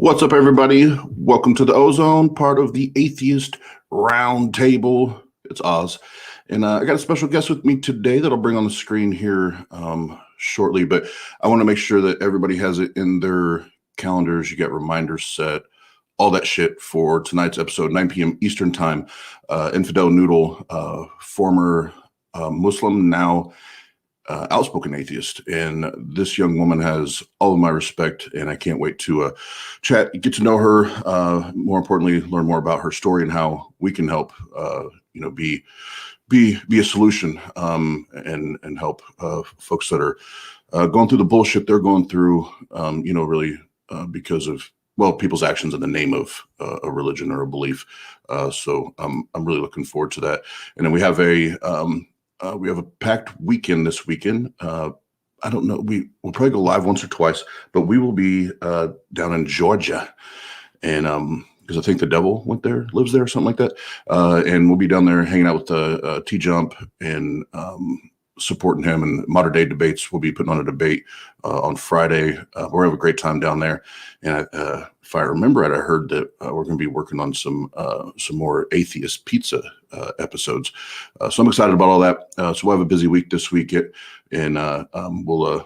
What's up, everybody? Welcome to the Ozone, part of the Atheist Roundtable. It's Oz. And I got a special guest with me today that I'll bring on the screen here shortly. But I want to make sure that everybody has it in their calendars. You got reminders set, all that shit for tonight's episode, 9 p.m. Eastern Time. Infidel Noodle, former Muslim, now outspoken atheist, and this young woman has all of my respect, and I can't wait to chat, get to know her, more importantly, learn more about her story and how we can help be a solution, and help folks that are going through the bullshit they're going through, really because of people's actions in the name of a religion or a belief. So I'm really looking forward to that. And then we have a packed weekend this weekend. I don't know. We'll probably go live once or twice, but we will be down in Georgia, and because I think the devil lives there, something like that. And we'll be down there hanging out with T-Jump and supporting him. And Modern Day Debates, we'll be putting on a debate on Friday. We're having a great time down there. And if I remember right, I heard that we're going to be working on some more atheist pizza episodes. So I'm excited about all that. So we'll have a busy week this week, and we'll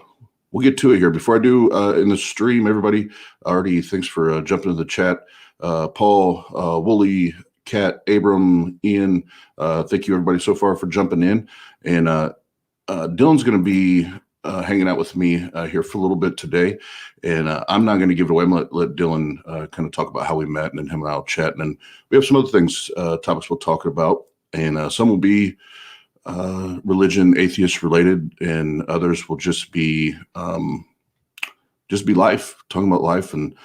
get to it here. Before I do, in the stream, everybody already thanks for jumping into the chat. Paul, Wooly, Kat, Abram, Ian, thank you everybody so far for jumping in. And Dylan's going to be hanging out with me here for a little bit today, and I'm not going to give it away. I'm going to let Dylan kind of talk about how we met, and then him and I'll chat, and then we have some other things, topics we'll talk about, and some will be religion, atheist related, and others will just be life, talking about life and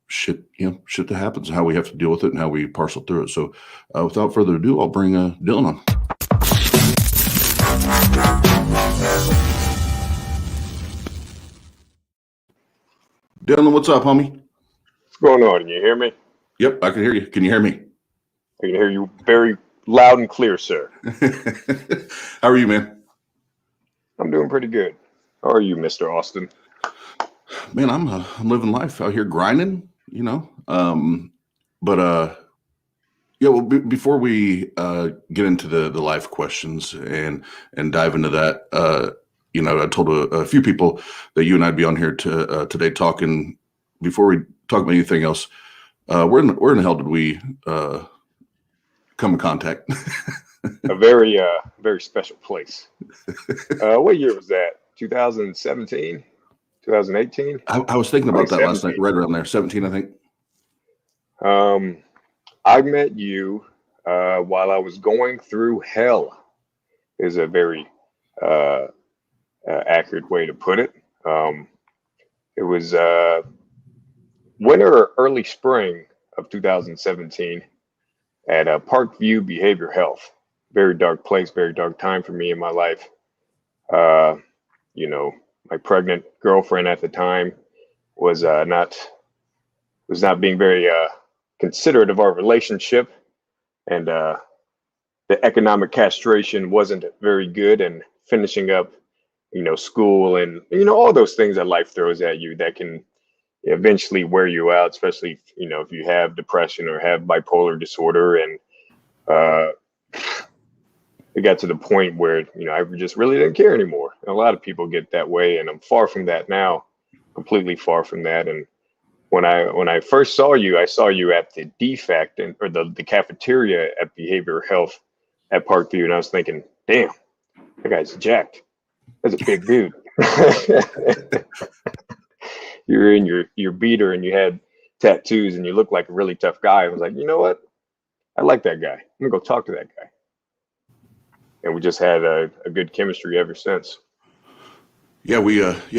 shit that happens, and how we have to deal with it, and how we parcel through it. So without further ado, I'll bring Dylan on. Dylan, what's up, homie? What's going on? Can you hear me? Yep, I can hear you. Can you hear me? I can hear you very loud and clear, sir. How are you, man? I'm doing pretty good. How are you, Mr. Austin? Man, I'm living life out here grinding, before we get into the life questions and dive into that, I told a few people that you and I'd be on here today talking. Before we talk about anything else, where in the hell did we come in contact? A very special place. What year was that? 2017? 2018? I was thinking about that last night, right around there, 17, I think. I met you while I was going through hell, is a very accurate way to put it. It was winter or early spring of 2017 at Parkview Behavior Health. Very dark place, very dark time for me in my life. My pregnant girlfriend at the time was not being very considerate of our relationship, and the economic castration wasn't very good, and finishing up school and all those things that life throws at you that can eventually wear you out, especially if you have depression or have bipolar disorder. And it got to the point where I just really didn't care anymore. And a lot of people get that way, and I'm far from that now, completely far from that. And when I first saw you, I saw you at the defect or the cafeteria at Behavior Health at Parkview, and I was thinking, damn, that guy's jacked. That's a big dude. You were in your beater and you had tattoos and you looked like a really tough guy. I was like, you know what? I like that guy. I'm gonna go talk to that guy. And we just had a good chemistry ever since. Yeah,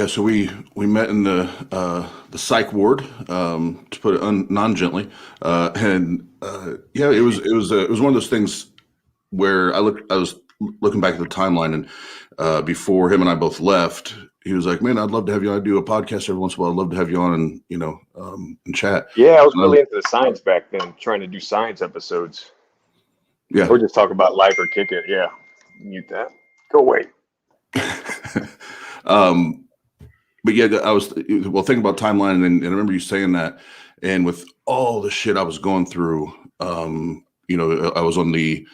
so we met in the psych ward, to put it non-gently, and it was one of those things where I was looking back at the timeline, and before him and I both left, he was like, "Man, I'd love to have you on. I do a podcast every once in a while. I'd love to have you on and chat." Yeah, I was really into the science back then, trying to do science episodes. Yeah, or just talk about life or kick it. Yeah, mute that. Go away. but yeah, I was well thinking about timeline, and I remember you saying that, and with all the shit I was going through, I was on the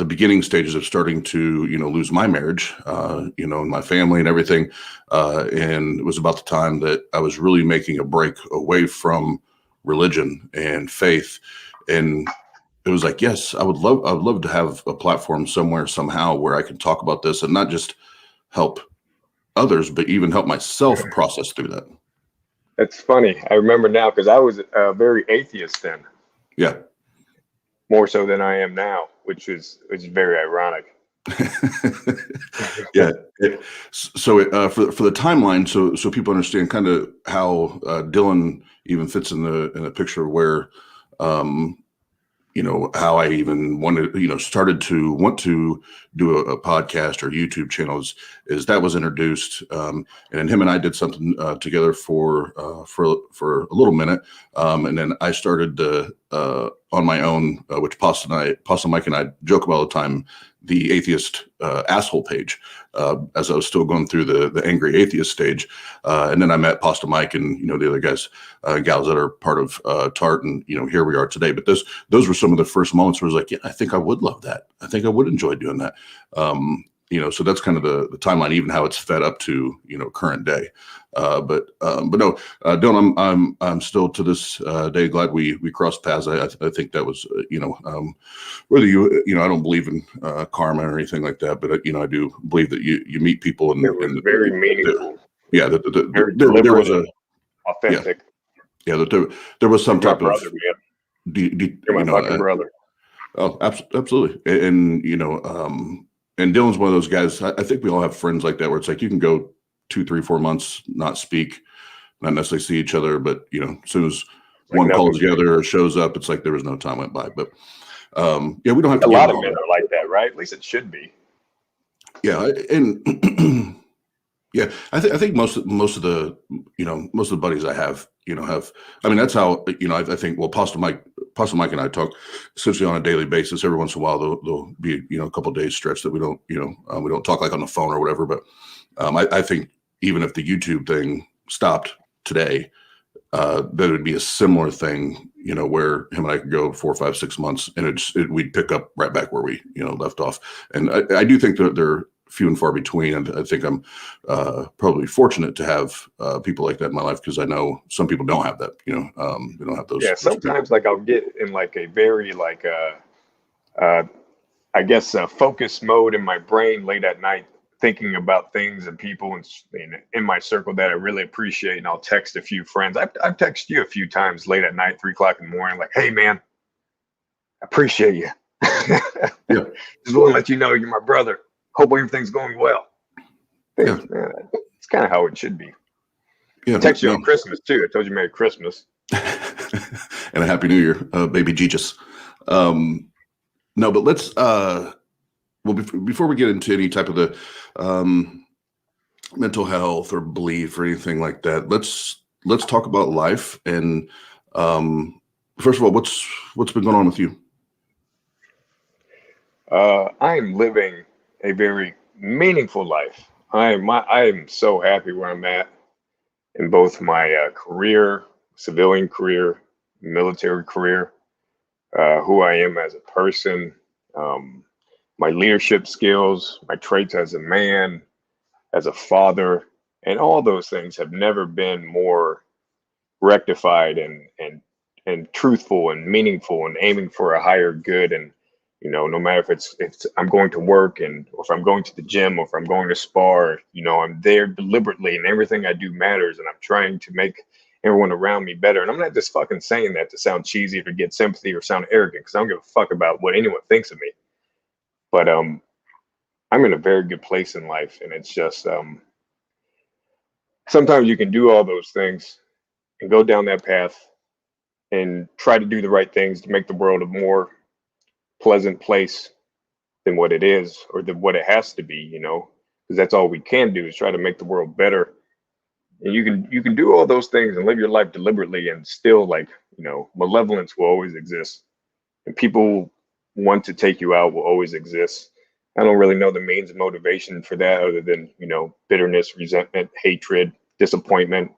beginning stages of starting to lose my marriage, and my family and everything, and it was about the time that I was really making a break away from religion and faith, and it was like, yes, I would love to have a platform somewhere somehow where I can talk about this and not just help others, but even help myself process through that. It's funny. I remember now because I was very atheist then, Yeah. more so than I am now, which is very ironic. Yeah. For the timeline, so people understand kind of how Dylan even fits in the picture where um, how I even wanted, started to want to do a podcast or YouTube channels is that was introduced, and then him and I did something together for a little minute, and then I started on my own, which Pasta Mike and I joke about all the time, the atheist asshole page, as I was still going through the angry atheist stage, and then I met Pasta Mike and the other guys, gals that are part of Tart, and here we are today. But those were some of the first moments where I was like, yeah, I think I would love that. I think I would enjoy doing that. So that's kind of the timeline, even how it's fed up to current day. But no, Dylan, I'm still to this day glad we crossed paths. I think that was whether I don't believe in karma or anything like that, but I do believe that you meet people It was very meaningful, yeah, very there was deliberate a and yeah authentic. yeah there was some You're my type of brother, man. You're my fucking uh, brother. oh, absolutely. And Dylan's one of those guys. I think we all have friends like that where it's like you can go 2, 3, 4 months not speak, not necessarily see each other, but as soon as Like one nothing calls changed. together or shows up, it's like there was no time went by. But yeah, we don't have to A get lot of along. men are like that, right? At least it should be. Yeah, and yeah, I think most of the buddies I have, have. I mean, that's how I think. Well, Pastor Mike and I talk essentially on a daily basis. Every once in a while, there'll be a couple of days stretch that we don't talk like on the phone or whatever. But I think even if the YouTube thing stopped today, that would be a similar thing. Where him and I could go 4, 5, 6 months, and we'd pick up right back where we left off. And I do think that they're few and far between. And I think I'm probably fortunate to have people like that in my life because I know some people don't have that. They don't have Yeah, those people. sometimes like I'll get in like a very uh I guess focus mode in my brain late at night, thinking about things and people in my circle that I really appreciate, and I'll text a few friends. I've texted you a few times late at night, 3 o'clock in the morning, like, "Hey man, I appreciate you. Yeah, Just want to let you know you're my brother. Hope everything's going well." yeah, Things, man, it's kind of how it should be. yeah. Text you No. on Christmas too. I told you Merry Christmas. And a happy New Year, baby Jesus. No, but let's well before we get into any type of the um, mental health or belief or anything like that, let's talk about life. And first of all, what's been going on with you? I'm living a very meaningful life. I am so happy where I'm at in both my career, civilian career, military career, who I am as a person, um, my leadership skills, my traits as a man, as a father, and all those things have never been more rectified and truthful and meaningful and aiming for a higher good. And no matter if I'm going to work, and or if I'm going to the gym, or if I'm going to spar, I'm there deliberately, and everything I do matters, and I'm trying to make everyone around me better. And I'm not just fucking saying that to sound cheesy or to get sympathy or sound arrogant, because I don't give a fuck about what anyone thinks of me. But I'm in a very good place in life, and it's just sometimes you can do all those things and go down that path and try to do the right things to make the world a more pleasant place than what it is, or than what it has to be, because that's all we can do is try to make the world better. And you can do all those things and live your life deliberately, and still, like, malevolence will always exist, and people want to take you out will always exist. I don't really know the means of motivation for that other than bitterness, resentment, hatred, disappointment,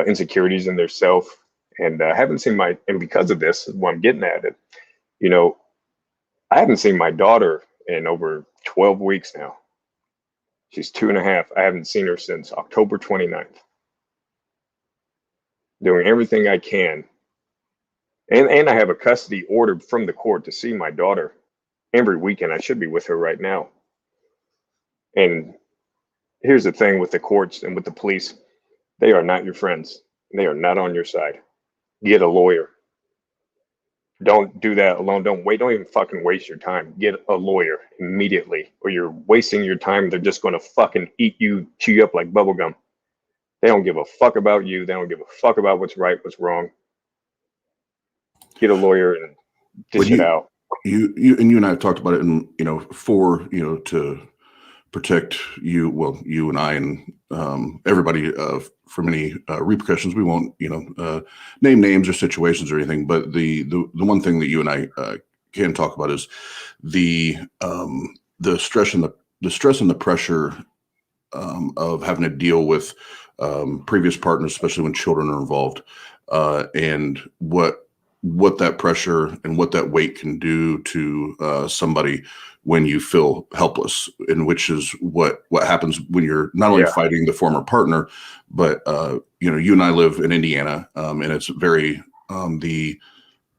insecurities in their self, and haven't seen and because of this, is what I'm getting at it. You know, I haven't seen my daughter in over 12 weeks now. She's 2.5. I haven't seen her since October 29th. Doing everything I can. And I have a custody order from the court to see my daughter every weekend. I should be with her right now. And here's the thing with the courts and with the police, they are not your friends. They are not on your side. Get a lawyer. Don't do that alone. Don't wait. Don't even fucking waste your time. Get a lawyer immediately, or you're wasting your time. They're just going to fucking eat you, chew you up like bubblegum. They don't give a fuck about you. They don't give a fuck about what's right, what's wrong. Get a lawyer and dish it out. You and I have talked about it, and to protect you, well, you and I and everybody from any repercussions. We won't, name names or situations or anything. But the one thing that you and I can talk about is the stress and the pressure of having to deal with previous partners, especially when children are involved, and what that pressure and what that weight can do to somebody when you feel helpless, and which is what happens when you're not only fighting the former partner, but you and I live in Indiana, and it's very the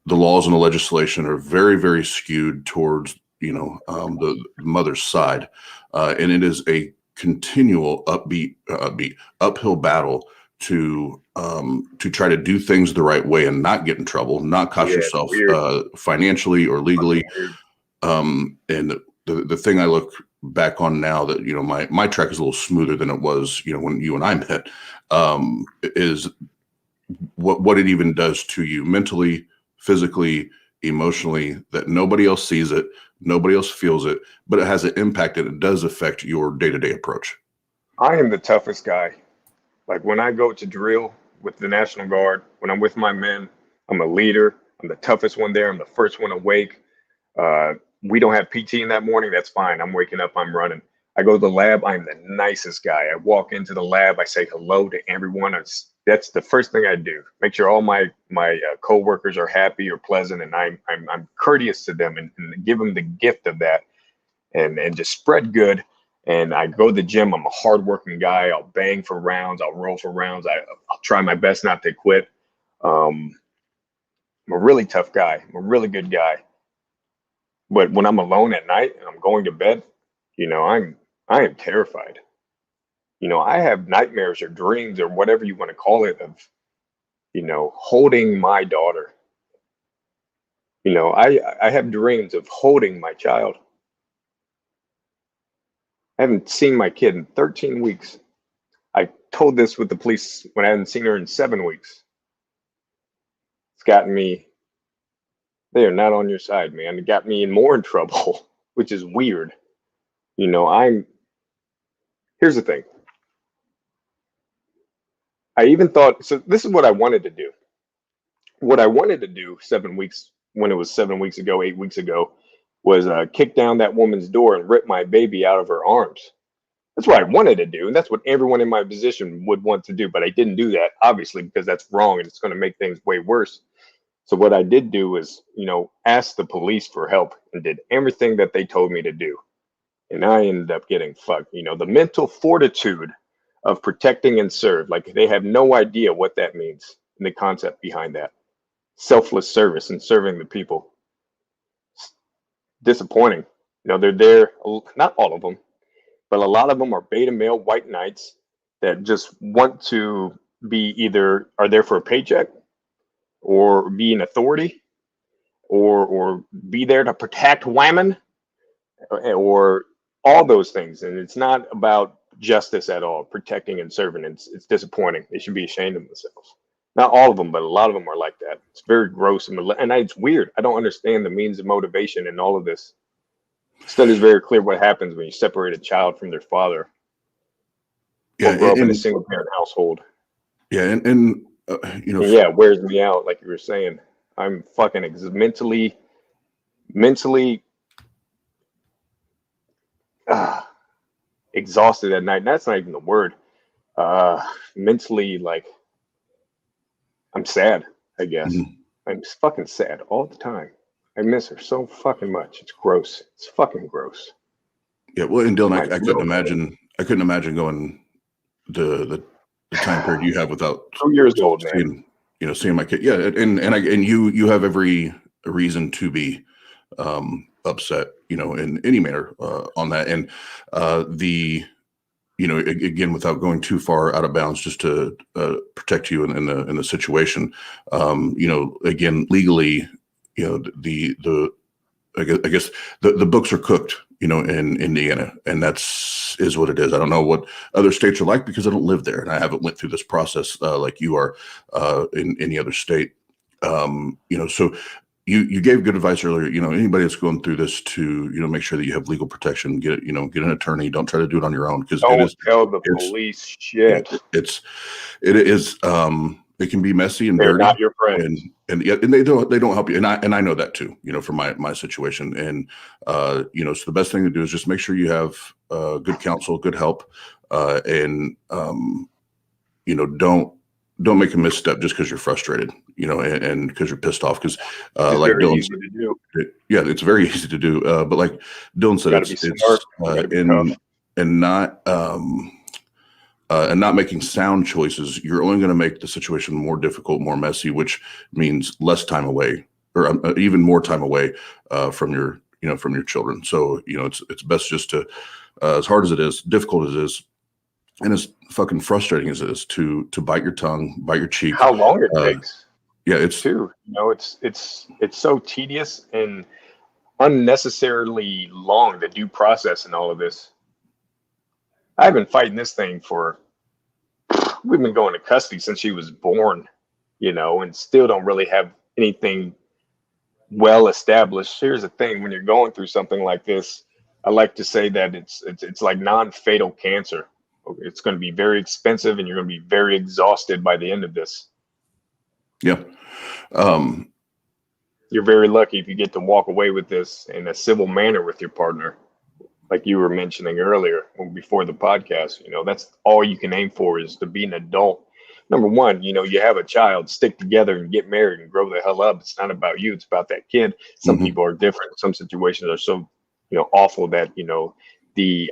laws and the legislation are very, very skewed towards the mother's side, and it is a continual uphill battle to try to do things the right way and not get in trouble, not cost yourself financially or legally. And the thing I look back on now that my track is a little smoother than it was when you and I met, is what it even does to you mentally, physically, emotionally, that nobody else sees it, nobody else feels it, but it has an impact and it does affect your day-to-day approach. I am the toughest guy. Like when I go to drill with the National Guard, when I'm with my men, I'm a leader. I'm the toughest one there. I'm the first one awake. We don't have PT in that morning. That's fine. I'm waking up. I'm running. I go to the lab. I'm the nicest guy. I walk into the lab. I say hello to everyone. That's the first thing I do. Make sure all my coworkers are happy or pleasant, and I'm courteous to them and give them the gift of that, and just spread good. And I go to the gym. I'm a hardworking guy. I'll bang for rounds. I'll roll for rounds. I'll try my best not to quit. I'm a really tough guy. I'm a really good guy. But when I'm alone at night and I'm going to bed, I am terrified. I have nightmares or dreams or whatever you want to call it of, holding my daughter. I have dreams of holding my child. I haven't seen my kid in 13 weeks. I told this with the police when I hadn't seen her in 7 weeks. It's gotten me, they are not on your side, man. It got me in more trouble, which is weird. Here's the thing. I even thought, so this is what I wanted to do. What I wanted to do 7 weeks, when it was 7 weeks ago, 8 weeks ago, was kick down that woman's door and rip my baby out of her arms. That's what I wanted to do. And that's what everyone in my position would want to do. But I didn't do that, obviously, because that's wrong and it's going to make things way worse. So what I did do was, ask the police for help and did everything that they told me to do. And I ended up getting fucked. The mental fortitude of protecting and serve, like they have no idea what that means and the concept behind that. Selfless service and serving the people. Disappointing. They're there, not all of them, but a lot of them are beta male white knights that just want to be either are there for a paycheck or be an authority or be there to protect women or all those things. And it's not about justice at all, protecting and serving. It's disappointing. They should be ashamed of themselves. Not all of them, but a lot of them are like that. It's very gross and it's weird. I don't understand the means of motivation in all of this. Study is very clear what happens when you separate a child from their father. Or grow up in a single parent household. Yeah, and it wears me out, like you were saying. I'm fucking mentally exhausted at night. And that's not even the word. Mentally, like, I'm sad, I guess. Mhm. I'm just fucking sad all the time. I miss her so fucking much. It's gross. It's fucking gross. Yeah, well, and Dylan, My I couldn't girlfriend, imagine. I couldn't imagine going the time period you have without 2 years old, man. seeing, seeing my kid. Yeah, and you have every reason to be upset, in any manner on that. And the again, without going too far out of bounds, just to protect you in the situation, again, legally, the I guess the books are cooked, in Indiana, and is what it is. I don't know what other states are like because I don't live there and I haven't went through this process like you are in any other state. So you gave good advice earlier. Anybody that's going through this, to make sure that you have legal protection. Get an attorney. Don't try to do it on your own, because Don't tell the it's police yeah, shit. it is it can be messy and They're dirty, not your friends. and yeah, and they don't help you, and I know that too, from my situation. And so the best thing to do is just make sure you have good counsel, good help, and don't make a misstep just because you're frustrated, and because you're pissed off, because It's like very Dylan easy to do. yeah, it's very easy to do, but like Dylan said, Got to be smart. Got to be tough. and not and not making sound choices, you're only going to make the situation more difficult, more messy, which means less time away, or even more time away from your children. So it's best just to, as hard as it is, difficult as it is, and as fucking frustrating as it is, to bite your tongue, bite your cheek. How long it takes, Yeah, it's too. It's so tedious and unnecessarily long, the due process and all of this. I've been fighting this thing for, we've been going to custody since she was born, and still don't really have anything well established. Here's the thing: when you're going through something like this, I like to say that it's like non-fatal cancer. It's going to be very expensive, and you're going to be very exhausted by the end of this. yeah. You're very lucky if you get to walk away with this in a civil manner with your partner, like you were mentioning earlier before the podcast. That's all you can aim for, is to be an adult. Number one, you have a child, stick together and get married and grow the hell up. It's not about you, it's about that kid. Some people are different. Some situations are so awful that the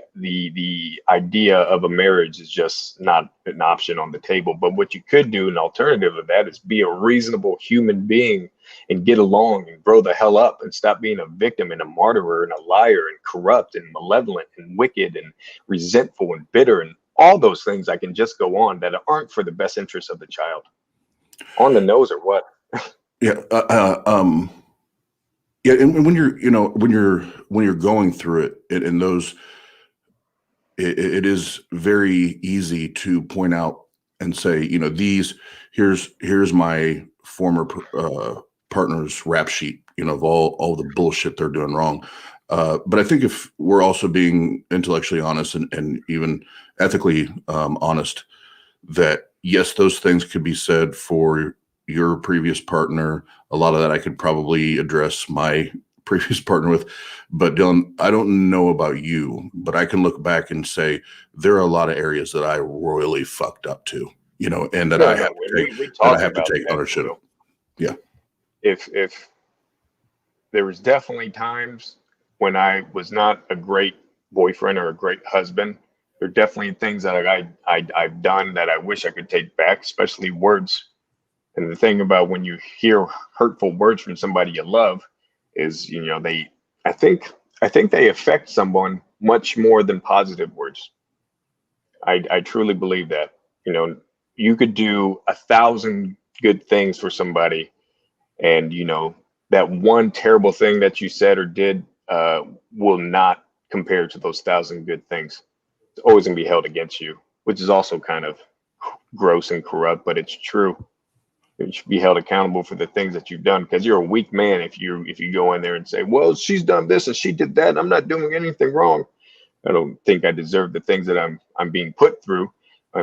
idea of a marriage is just not an option on the table. But what you could do, an alternative of that, is be a reasonable human being and get along and grow the hell up and stop being a victim and a martyr and a liar and corrupt and malevolent and wicked and resentful and bitter and all those things I can just go on that aren't for the best interest of the child. On the nose or what? Yeah. Yeah. And when you're going through it, and those, it is very easy to point out and say, here's my former partner's rap sheet, of all the bullshit they're doing wrong. But I think if we're also being intellectually honest and even ethically honest, that yes, those things could be said for your previous partner. A lot of that I could probably address my previous partner with. But Dylan, I don't know about you, but I can look back and say there are a lot of areas that I royally fucked up to, and that I have to take ownership. Yeah. If there was definitely times when I was not a great boyfriend or a great husband. There are definitely things that I've done that I wish I could take back, especially words. And the thing about when you hear hurtful words from somebody you love is, I think they affect someone much more than positive words. I truly believe that. You could do 1,000 good things for somebody, and that one terrible thing that you said or did will not compare to those 1,000 good things. It's always going to be held against you, which is also kind of gross and corrupt, but it's true. You should be held accountable for the things that you've done, because you're a weak man if you go in there and say, well, she's done this and she did that, and I'm not doing anything wrong. I don't think I deserve the things that I'm being put through.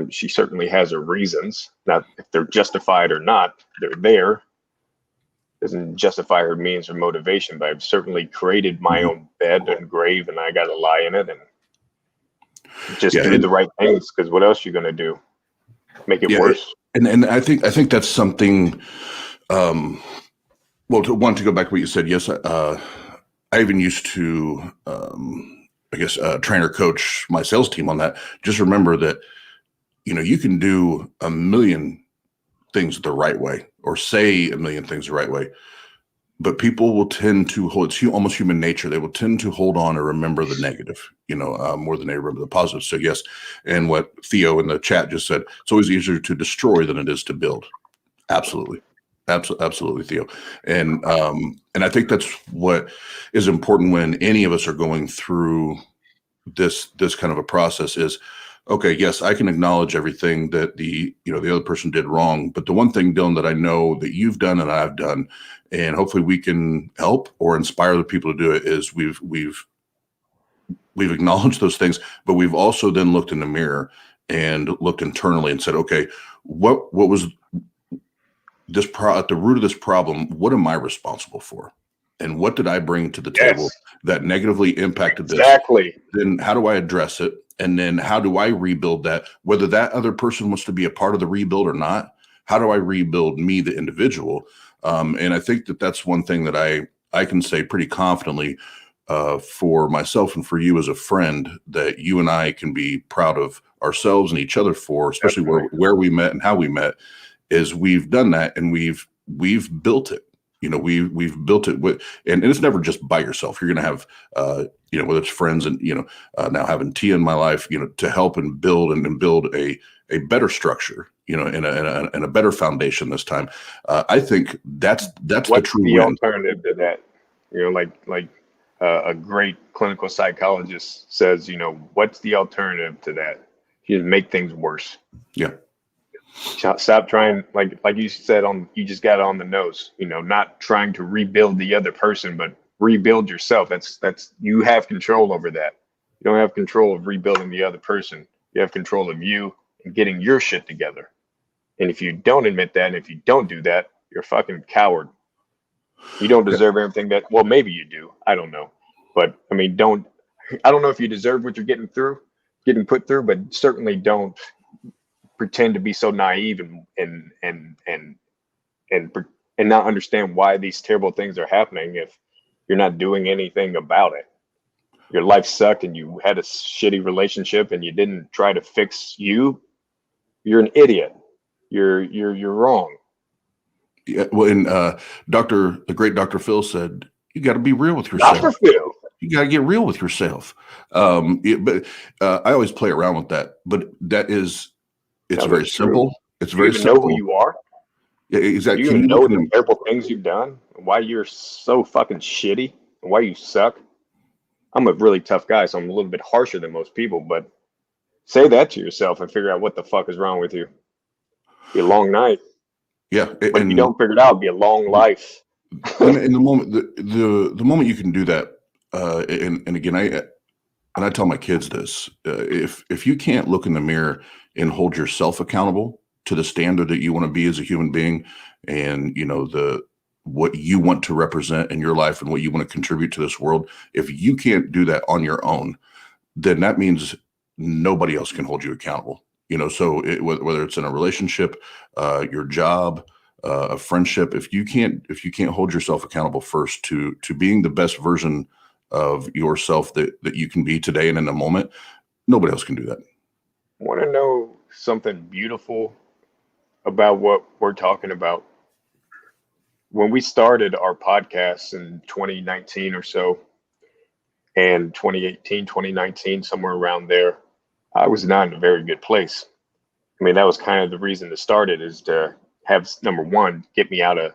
She certainly has her reasons. Now, if they're justified or not, they're there. Doesn't justify her means or motivation, but I've certainly created my own bed and grave, and I got to lie in it and just do the right things, because what else are you going to do? make it Yeah, worse. and I think that's something. Um, well, to go back to what you said, yes, I even used to, I guess, trainer coach my sales team on that. Just remember that you can do a million things the right way, or say a million things the right way, but people will tend to hold. It's almost human nature. They will tend to hold on or remember the negative, more than they remember the positive. So yes, and what Theo in the chat just said, it's always easier to destroy than it is to build. Absolutely. Absolutely, Theo. And I think that's what is important when any of us are going through this kind of a process is, okay, yes, I can acknowledge everything that the other person did wrong, but the one thing, Dylan, that I know that you've done and I've done, and hopefully we can help or inspire the people to do it, is we've acknowledged those things, but we've also then looked in the mirror and looked internally and said, okay, what was at the root of this problem? What am I responsible for? And what did I bring to the table Yes, that negatively impacted this? exactly. Then how do I address it? And then how do I rebuild that? Whether that other person wants to be a part of the rebuild or not, how do I rebuild me, the individual? And I think that that's one thing that I can say pretty confidently, for myself and for you as a friend, that you and I can be proud of ourselves and each other for, especially Definitely. where we met and how we met, is we've done that and we've built it. We've built it with, and it's never just by yourself. You're going to have, whether it's friends and, now having Tia in my life, to help and build a better structure, and a better foundation this time. I think that's the What's true the win. alternative to that? A great clinical psychologist says, what's the alternative to that? You just make things worse. Yeah. Stop trying, like you said, you just got it on the nose. Not trying to rebuild the other person, but rebuild yourself. That's you have control over that. You don't have control of rebuilding the other person. You have control of you and getting your shit together. And if you don't admit that, and if you don't do that, you're a fucking coward. You don't deserve everything that, well, maybe you do. I don't know. But I mean, I don't know if you deserve what you're getting put through, but certainly don't pretend to be so naive and and not understand why these terrible things are happening if you're not doing anything about it. Your life sucked and you had a shitty relationship and you didn't try to fix you. You're an idiot. You're wrong. Yeah. Well, and the great Dr. Phil said, you got to be real with yourself. Dr. Phil. You got to get real with yourself. But I always play around with that, but it's very simple. It's Do you very even know who simple. you are? Yeah, Do exactly. you Can even you know look the in terrible things you've done? Why you're so fucking shitty? And why you suck? I'm a really tough guy, so I'm a little bit harsher than most people, but say that to yourself and figure out what the fuck is wrong with you. Be a long night. yeah, But if you don't figure it out, it'll be a long life. in the moment, the moment you can do that, and again, I tell my kids this: if you can't look in the mirror and hold yourself accountable to the standard that you want to be as a human being, and the what you want to represent in your life and what you want to contribute to this world, if you can't do that on your own, then that means nobody else can hold you accountable. So whether it's in a relationship, your job, a friendship, if you can't hold yourself accountable first to being the best version of yourself that you can be today and in the moment, nobody else can do that. Want to know something beautiful about what we're talking about? When we started our podcast in 2019 or so, and 2018, 2019, somewhere around there, I was not in a very good place. I mean, that was kind of the reason to start it, is to have, number one, get me out of,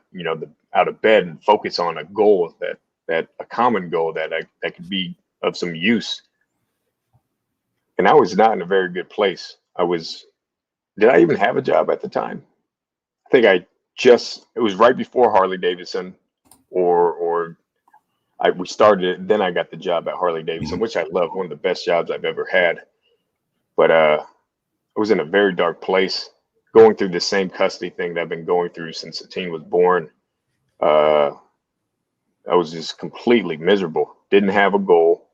out of bed and focus on a goal that a common goal that could be of some use. And I was not in a very good place. Did I even have a job at the time? I think it was right before Harley Davidson, or we started it. Then I got the job at Harley Davidson, Mhm. which I love, one of the best jobs I've ever had. But I was in a very dark place, going through the same custody thing that I've been going through since the teen was born. Uh, I was just completely miserable. Didn't have a goal.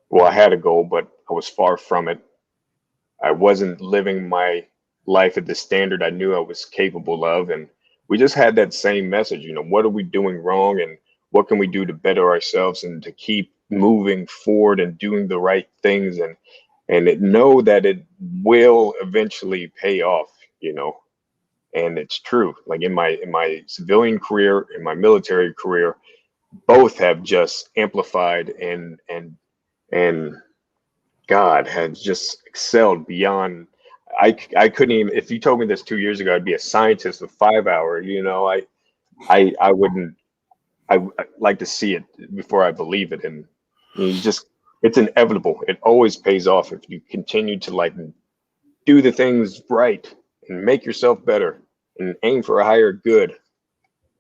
Well, I had a goal, but I was far from it. I wasn't living my life at the standard I knew I was capable of. And we just had that same message, what are we doing wrong and what can we do to better ourselves and to keep moving forward and doing the right things know that it will eventually pay off. And it's true. Like in my civilian career, in my military career, both have just amplified and God has just excelled beyond. I couldn't even, if you told me this 2 years ago, I'd be a scientist with 5 hour. I wouldn't. I like to see it before I believe it, and you just it's inevitable. It always pays off if you continue to like do the things right and make yourself better and aim for a higher good.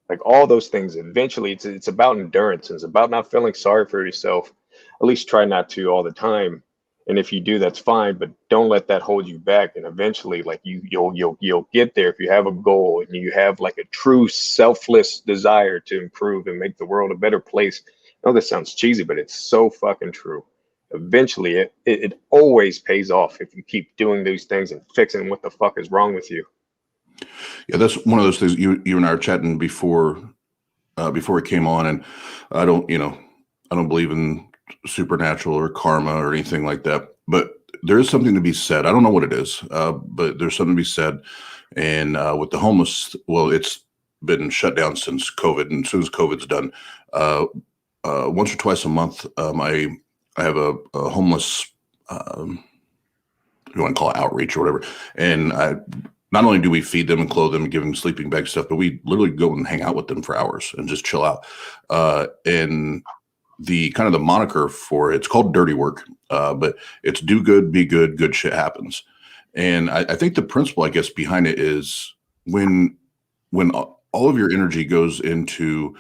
Like all those things, eventually it's about endurance. It's about not feeling sorry for yourself. At least try not to all the time. And if you do, that's fine, but don't let that hold you back. And eventually, like you'll get there if you have a goal and you have like a true selfless desire to improve and make the world a better place. I know this sounds cheesy, but it's so fucking true. Eventually, it always pays off if you keep doing these things and fixing what the fuck is wrong with you. Yeah, that's one of those things. You and I are chatting before it came on, and I don't believe in supernatural or karma or anything like that. But there is something to be said. I don't know what it is, but there's something to be said. And with the homeless, well, it's been shut down since COVID, and as soon as COVID's done, once or twice a month, I have a homeless. You want to call it outreach or whatever, and not only do we feed them and clothe them and give them sleeping bag stuff, but we literally go and hang out with them for hours and just chill out. And the kind of the moniker for it's called dirty work, but it's do good, be good, good shit happens. And I think the principle, I guess, behind it is when all of your energy goes into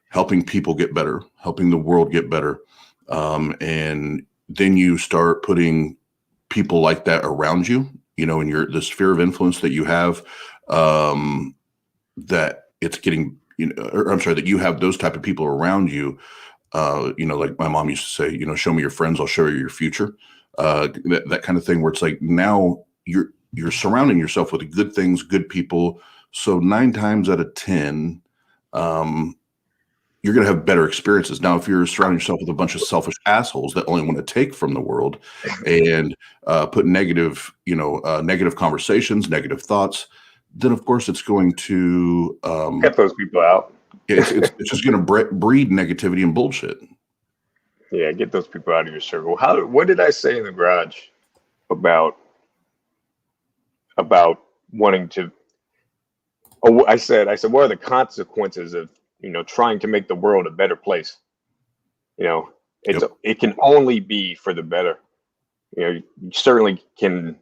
helping people get better, helping the world get better, and then you start putting people like that around you, in the sphere of influence that you have, that it's getting, or I'm sorry, that you have those type of people around you. Like my mom used to say, show me your friends, I'll show you your future. That kind of thing where it's like now you're surrounding yourself with good things, good people. So 9 times out of 10, you're going to have better experiences. Now, if you're surrounding yourself with a bunch of selfish assholes that only want to take from the world and put negative conversations, negative thoughts, then of course it's going to Get those people out. it's just going to breed negativity and bullshit. Yeah, get those people out of your circle. What did I say in the garage about wanting to? Oh, I said, what are the consequences of trying to make the world a better place? It can only be for the better. You certainly can.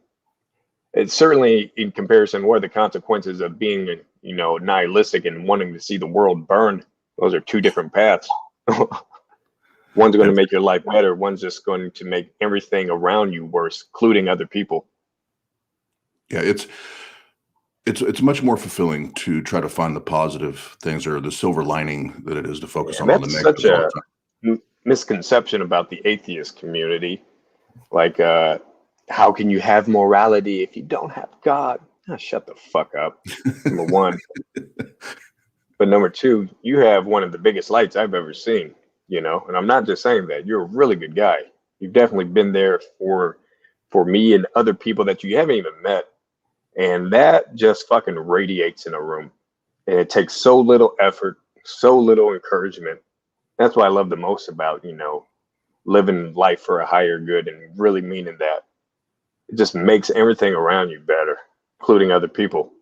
It's certainly in comparison. What are the consequences of being nihilistic and wanting to see the world burn? Those are two different paths. One's going to make your life better. One's just going to make everything around you worse, including other people. Yeah, it's much more fulfilling to try to find the positive things or the silver lining that it is to focus on the negative. That's such a misconception about the atheist community. Like, how can you have morality if you don't have God? Oh, shut the fuck up. Number one. But number two, you have one of the biggest lights I've ever seen, and I'm not just saying that. You're a really good guy. You've definitely been there for me and other people that you haven't even met. And that just fucking radiates in a room. And it takes so little effort, so little encouragement. That's what I love the most about, living life for a higher good and really meaning that. It just makes everything around you better, including other people.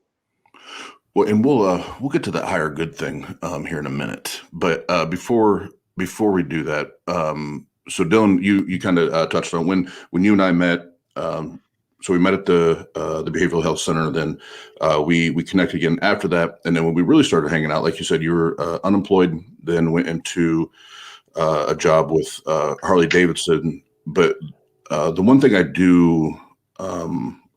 Well, and we'll get to that higher good thing here in a minute. But before we do that, so Dylan, you kind of touched on when you and I met. So we met at the Behavioral Health Center. Then we connected again after that, and then when we really started hanging out, like you said, you were unemployed. Then went into a job with Harley Davidson. But the one thing I do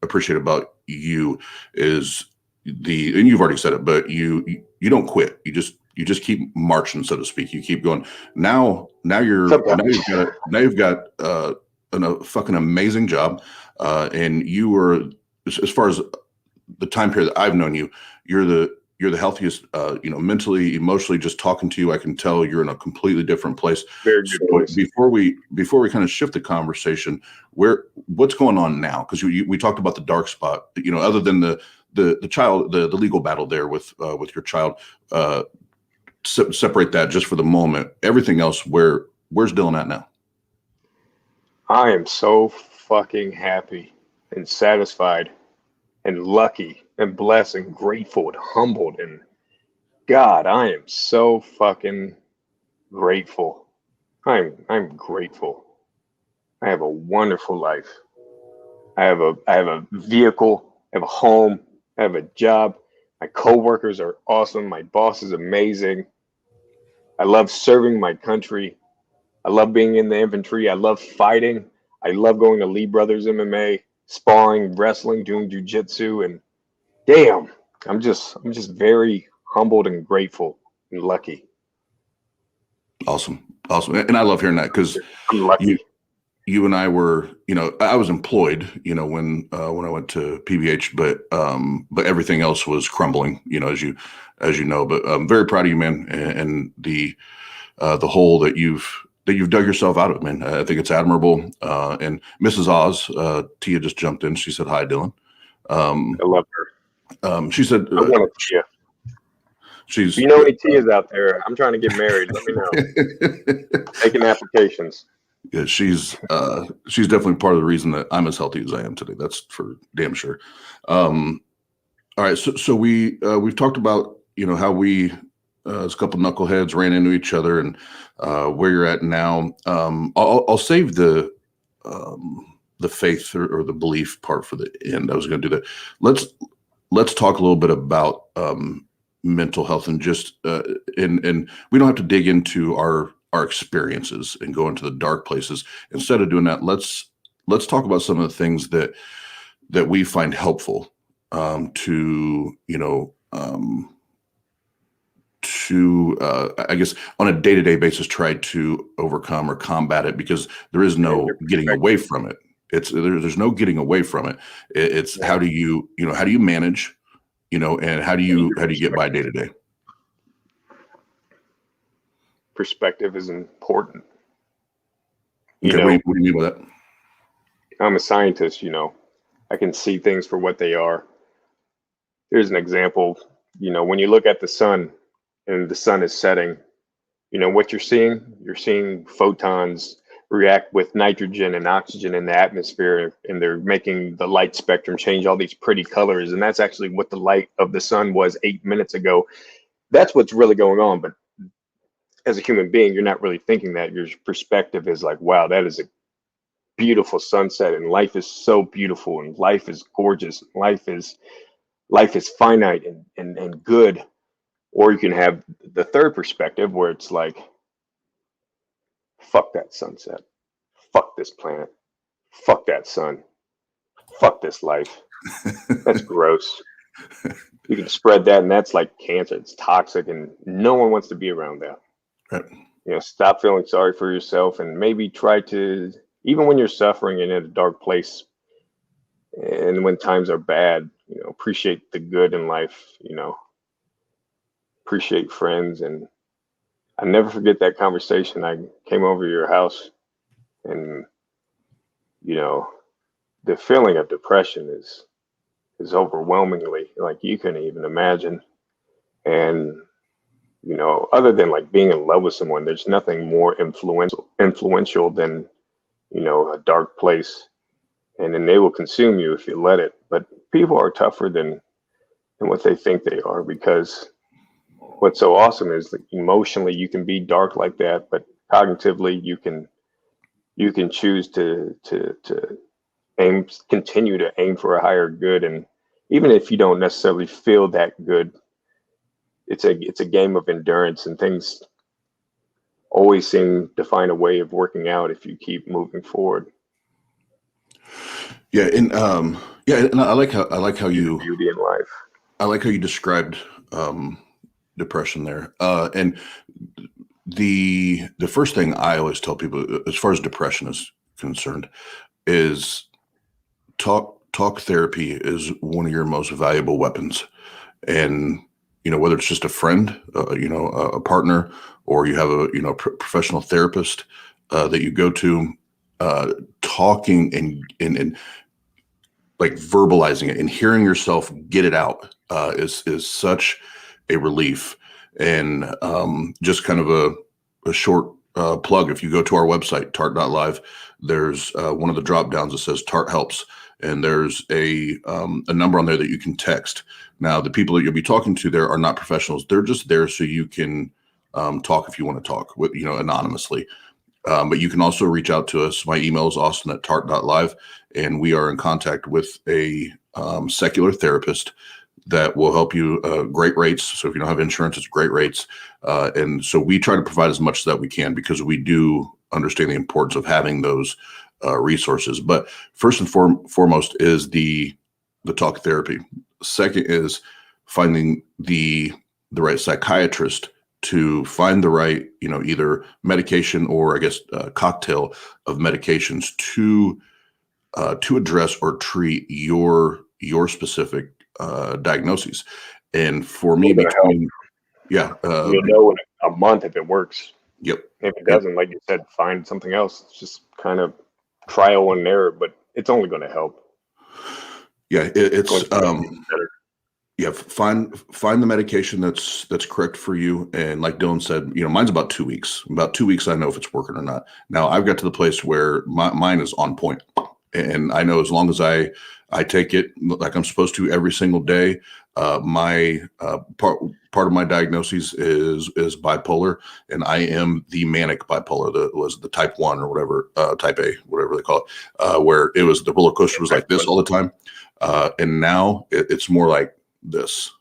appreciate about you is and you've already said it, but you don't quit. You just keep marching, so to speak. You keep going. Now you've got a fucking amazing job, and you were, as far as the time period that I've known you, you're the healthiest, mentally, emotionally. Just talking to you, I can tell you're in a completely different place. Very good So place. before we kind of shift the conversation, what's going on now? Because we talked about the dark spot. Other than the child, the legal battle there with your child. Separate that just for the moment. Everything else, where's Dylan at now? I am so fucking happy and satisfied and lucky and blessed and grateful and humbled. And God, I am so fucking grateful. I'm grateful. I have a wonderful life. I have a vehicle, I have a home, I have a job. My coworkers are awesome. My boss is amazing. I love serving my country. I love being in the infantry. I love fighting. I love going to Lee Brothers MMA, sparring, wrestling, doing jujitsu, and damn, I'm just very humbled and grateful and lucky. Awesome. And I love hearing that because I'm lucky. you and I were, I was employed, when I went to PBH, but everything else was crumbling, as you know. But I'm very proud of you, man, and the hole that you've dug yourself out of, man. I think it's admirable. And Mrs. Oz, Tia just jumped in. She said, "Hi, Dylan." I love her. She said, I want a Tia. She's. If you know any Tias out there, I'm trying to get married. Let me know. Taking applications. Yeah, she's definitely part of the reason that I'm as healthy as I am today. That's for damn sure. All right, so we've talked about how we as a couple knuckleheads ran into each other and where you're at now. I'll save the faith or the belief part for the end. I was going to do that. Let's talk a little bit about mental health and just and we don't have to dig into our experiences and go into the dark places. Instead of doing that, let's talk about some of the things that we find helpful to I guess on a day-to-day basis try to overcome or combat it, because there is no getting away from it. There's no getting away from it. It's how do you manage, and how do you get by day to day? Perspective is important. Okay, what do you mean by that? I'm a scientist, I can see things for what they are. Here's an example. When you look at the sun and the sun is setting, what you're seeing photons react with nitrogen and oxygen in the atmosphere, and they're making the light spectrum change all these pretty colors. And that's actually what the light of the sun was 8 minutes ago. That's what's really going on. But as a human being, you're not really thinking that. Your perspective is like, wow, that is a beautiful sunset, and life is so beautiful, and life is gorgeous. Life is finite and good. Or you can have the third perspective where it's like, fuck that sunset, fuck this planet, fuck that sun, fuck this life. That's gross. You can spread that, and that's like cancer. It's toxic, and no one wants to be around that. Right. Stop feeling sorry for yourself, and maybe try to, even when you're suffering and in a dark place, and when times are bad, appreciate the good in life. Appreciate friends. And I never forget that conversation. I came over to your house, and the feeling of depression is overwhelmingly, like, you couldn't even imagine. And other than like being in love with someone, there's nothing more influential than a dark place. And then they will consume you if you let it. But people are tougher than what they think they are, because what's so awesome is that emotionally you can be dark like that, but cognitively you can choose to continue to aim for a higher good. And even if you don't necessarily feel that good, it's a game of endurance, and things always seem to find a way of working out if you keep moving forward. Yeah, and I like how you beauty in life. I like how you described depression there. And the first thing I always tell people, as far as depression is concerned, is talk talk therapy is one of your most valuable weapons. And, whether it's just a friend, a partner, or you have a, professional therapist that you go to, talking and like verbalizing it and hearing yourself get it out is such a relief. And just kind of a short plug, if you go to our website, tart.live, there's one of the drop downs that says Tart Helps. And there's a number on there that you can text. Now, the people that you'll be talking to there are not professionals. They're just there so you can talk if you want to talk with, anonymously. But you can also reach out to us. My email is austin@tart.live, and we are in contact with a secular therapist that will help you. Great rates. So if you don't have insurance, it's great rates. And so we try to provide as much that we can because we do understand the importance of having those resources. But first and foremost is the talk therapy. Second is finding the right psychiatrist to find the right, either medication or I guess cocktail of medications to address or treat your specific diagnoses. And for me, between you'll know in a month if it works. Yep. If it doesn't, like you said, find something else. It's just kind of trial and error, but it's only going to help. Yeah, it's find the medication that's correct for you. And like Dylan said, mine's about 2 weeks. About 2 weeks, I know if it's working or not. Now I've got to the place where mine is on point, and I know as long as I take it like I'm supposed to every single day. My part of my diagnosis is bipolar, and I am the manic bipolar. That was the type 1 or whatever, type A, whatever they call it, where it was the roller coaster was like this all the time. And now it's more like this,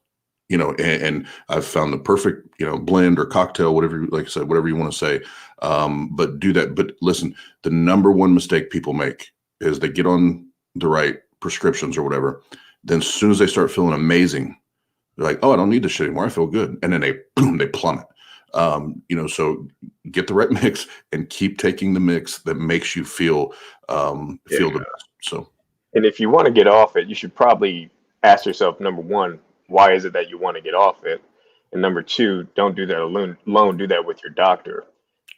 and I've found the perfect, blend or cocktail, whatever, like I said, whatever you want to say. But do that. But listen, the number one mistake people make is they get on the right prescriptions or whatever. Then as soon as they start feeling amazing, they're like, oh, I don't need this shit anymore. I feel good. And then they plummet. So get the right mix and keep taking the mix that makes you feel the best. So. And if you want to get off it, you should probably ask yourself, number one, why is it that you want to get off it? And number two, don't do that alone. Do that with your doctor.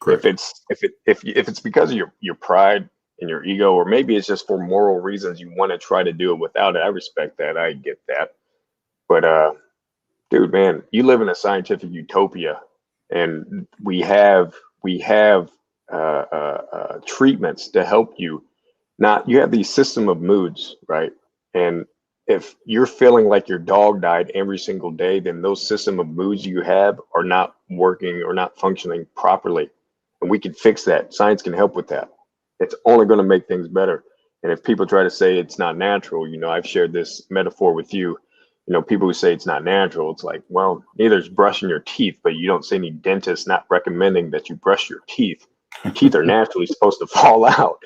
Correct. If it's because of your pride and your ego, or maybe it's just for moral reasons you want to try to do it without it, I respect that. I get that. But dude, man, you live in a scientific utopia, and we have treatments to help you. Not, you have these system of moods, right? And if you're feeling like your dog died every single day, then those system of moods you have are not working or not functioning properly. And we can fix that. Science can help with that. It's only going to make things better. And if people try to say it's not natural, I've shared this metaphor with you. People who say it's not natural, it's like, well, neither is brushing your teeth, but you don't see any dentist not recommending that you brush your teeth. Your teeth are naturally supposed to fall out.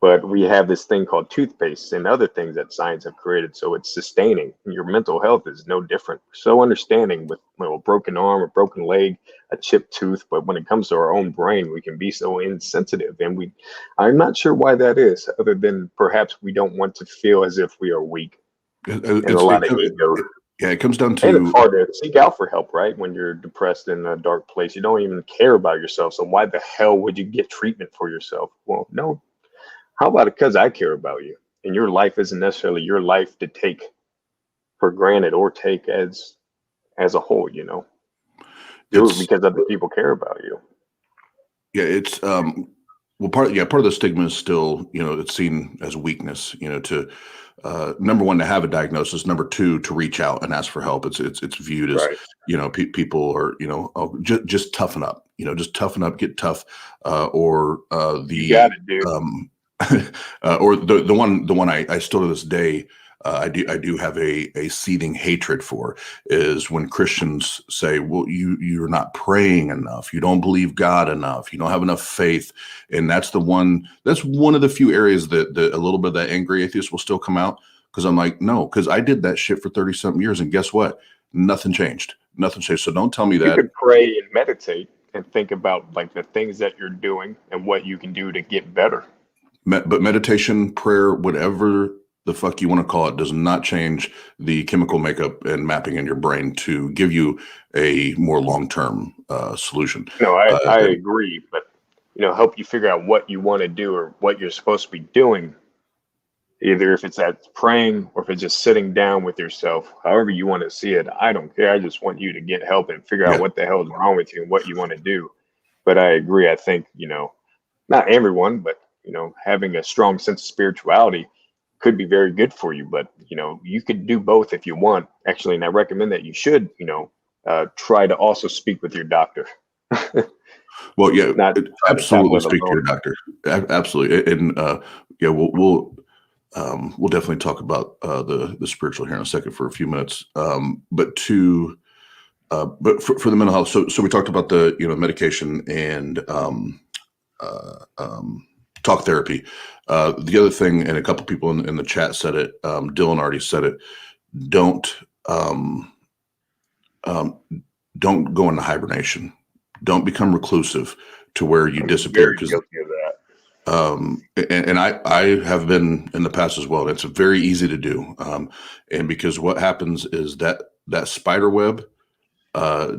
But we have this thing called toothpaste and other things that science have created. So it's sustaining. And your mental health is no different. So understanding with a broken arm, a broken leg, a chipped tooth. But when it comes to our own brain, we can be so insensitive. And I'm not sure why that is, other than perhaps we don't want to feel as if we are weak. And a lot of ego. Yeah, it comes down to. And it's hard to seek out for help, right? When you're depressed in a dark place, you don't even care about yourself. So why the hell would you get treatment for yourself? Well, no. How about it? Because I care about you, and your life isn't necessarily your life to take for granted or take as a whole. Do it because other people care about you. Yeah, it's part of the stigma is still, it's seen as weakness. To number one, to have a diagnosis. Number two, to reach out and ask for help. It's viewed as right. People are just toughen up. Just toughen up, get tough, or you got it, dude. Or the one I still to this day I do have a seething hatred for is when Christians say, well, you're not praying enough, you don't believe God enough, you don't have enough faith. And that's one of the few areas that a little bit of that angry atheist will still come out, because I'm like, no, because I did that shit for 30-something years, and guess what? Nothing changed. So don't tell me that. You could pray and meditate and think about like the things that you're doing and what you can do to get better. But meditation, prayer, whatever the fuck you want to call it does not change the chemical makeup and mapping in your brain to give you a more long-term solution. No, I And agree, but help you figure out what you want to do or what you're supposed to be doing. Either if it's at praying or if it's just sitting down with yourself, however you want to see it. I don't care. I just want you to get help and figure out yeah, what the hell is wrong with you and what you want to do. But I agree. I think, not everyone, but, having a strong sense of spirituality could be very good for you. But, you could do both if you want, actually. And I recommend that you should, try to also speak with your doctor. well, yeah, Not try to tackle absolutely it speak to alone. your doctor. Absolutely, and yeah, we'll definitely talk about the spiritual here in a second for a few minutes. But for the mental health, so we talked about the medication and talk therapy. The other thing, and a couple people in the chat said it. Dylan already said it. Don't um, um, don't go into hibernation. Don't become reclusive to where you I'm disappear. very Because guilty of that. and I have been in the past as well. And it's very easy to do. And because what happens is that spider web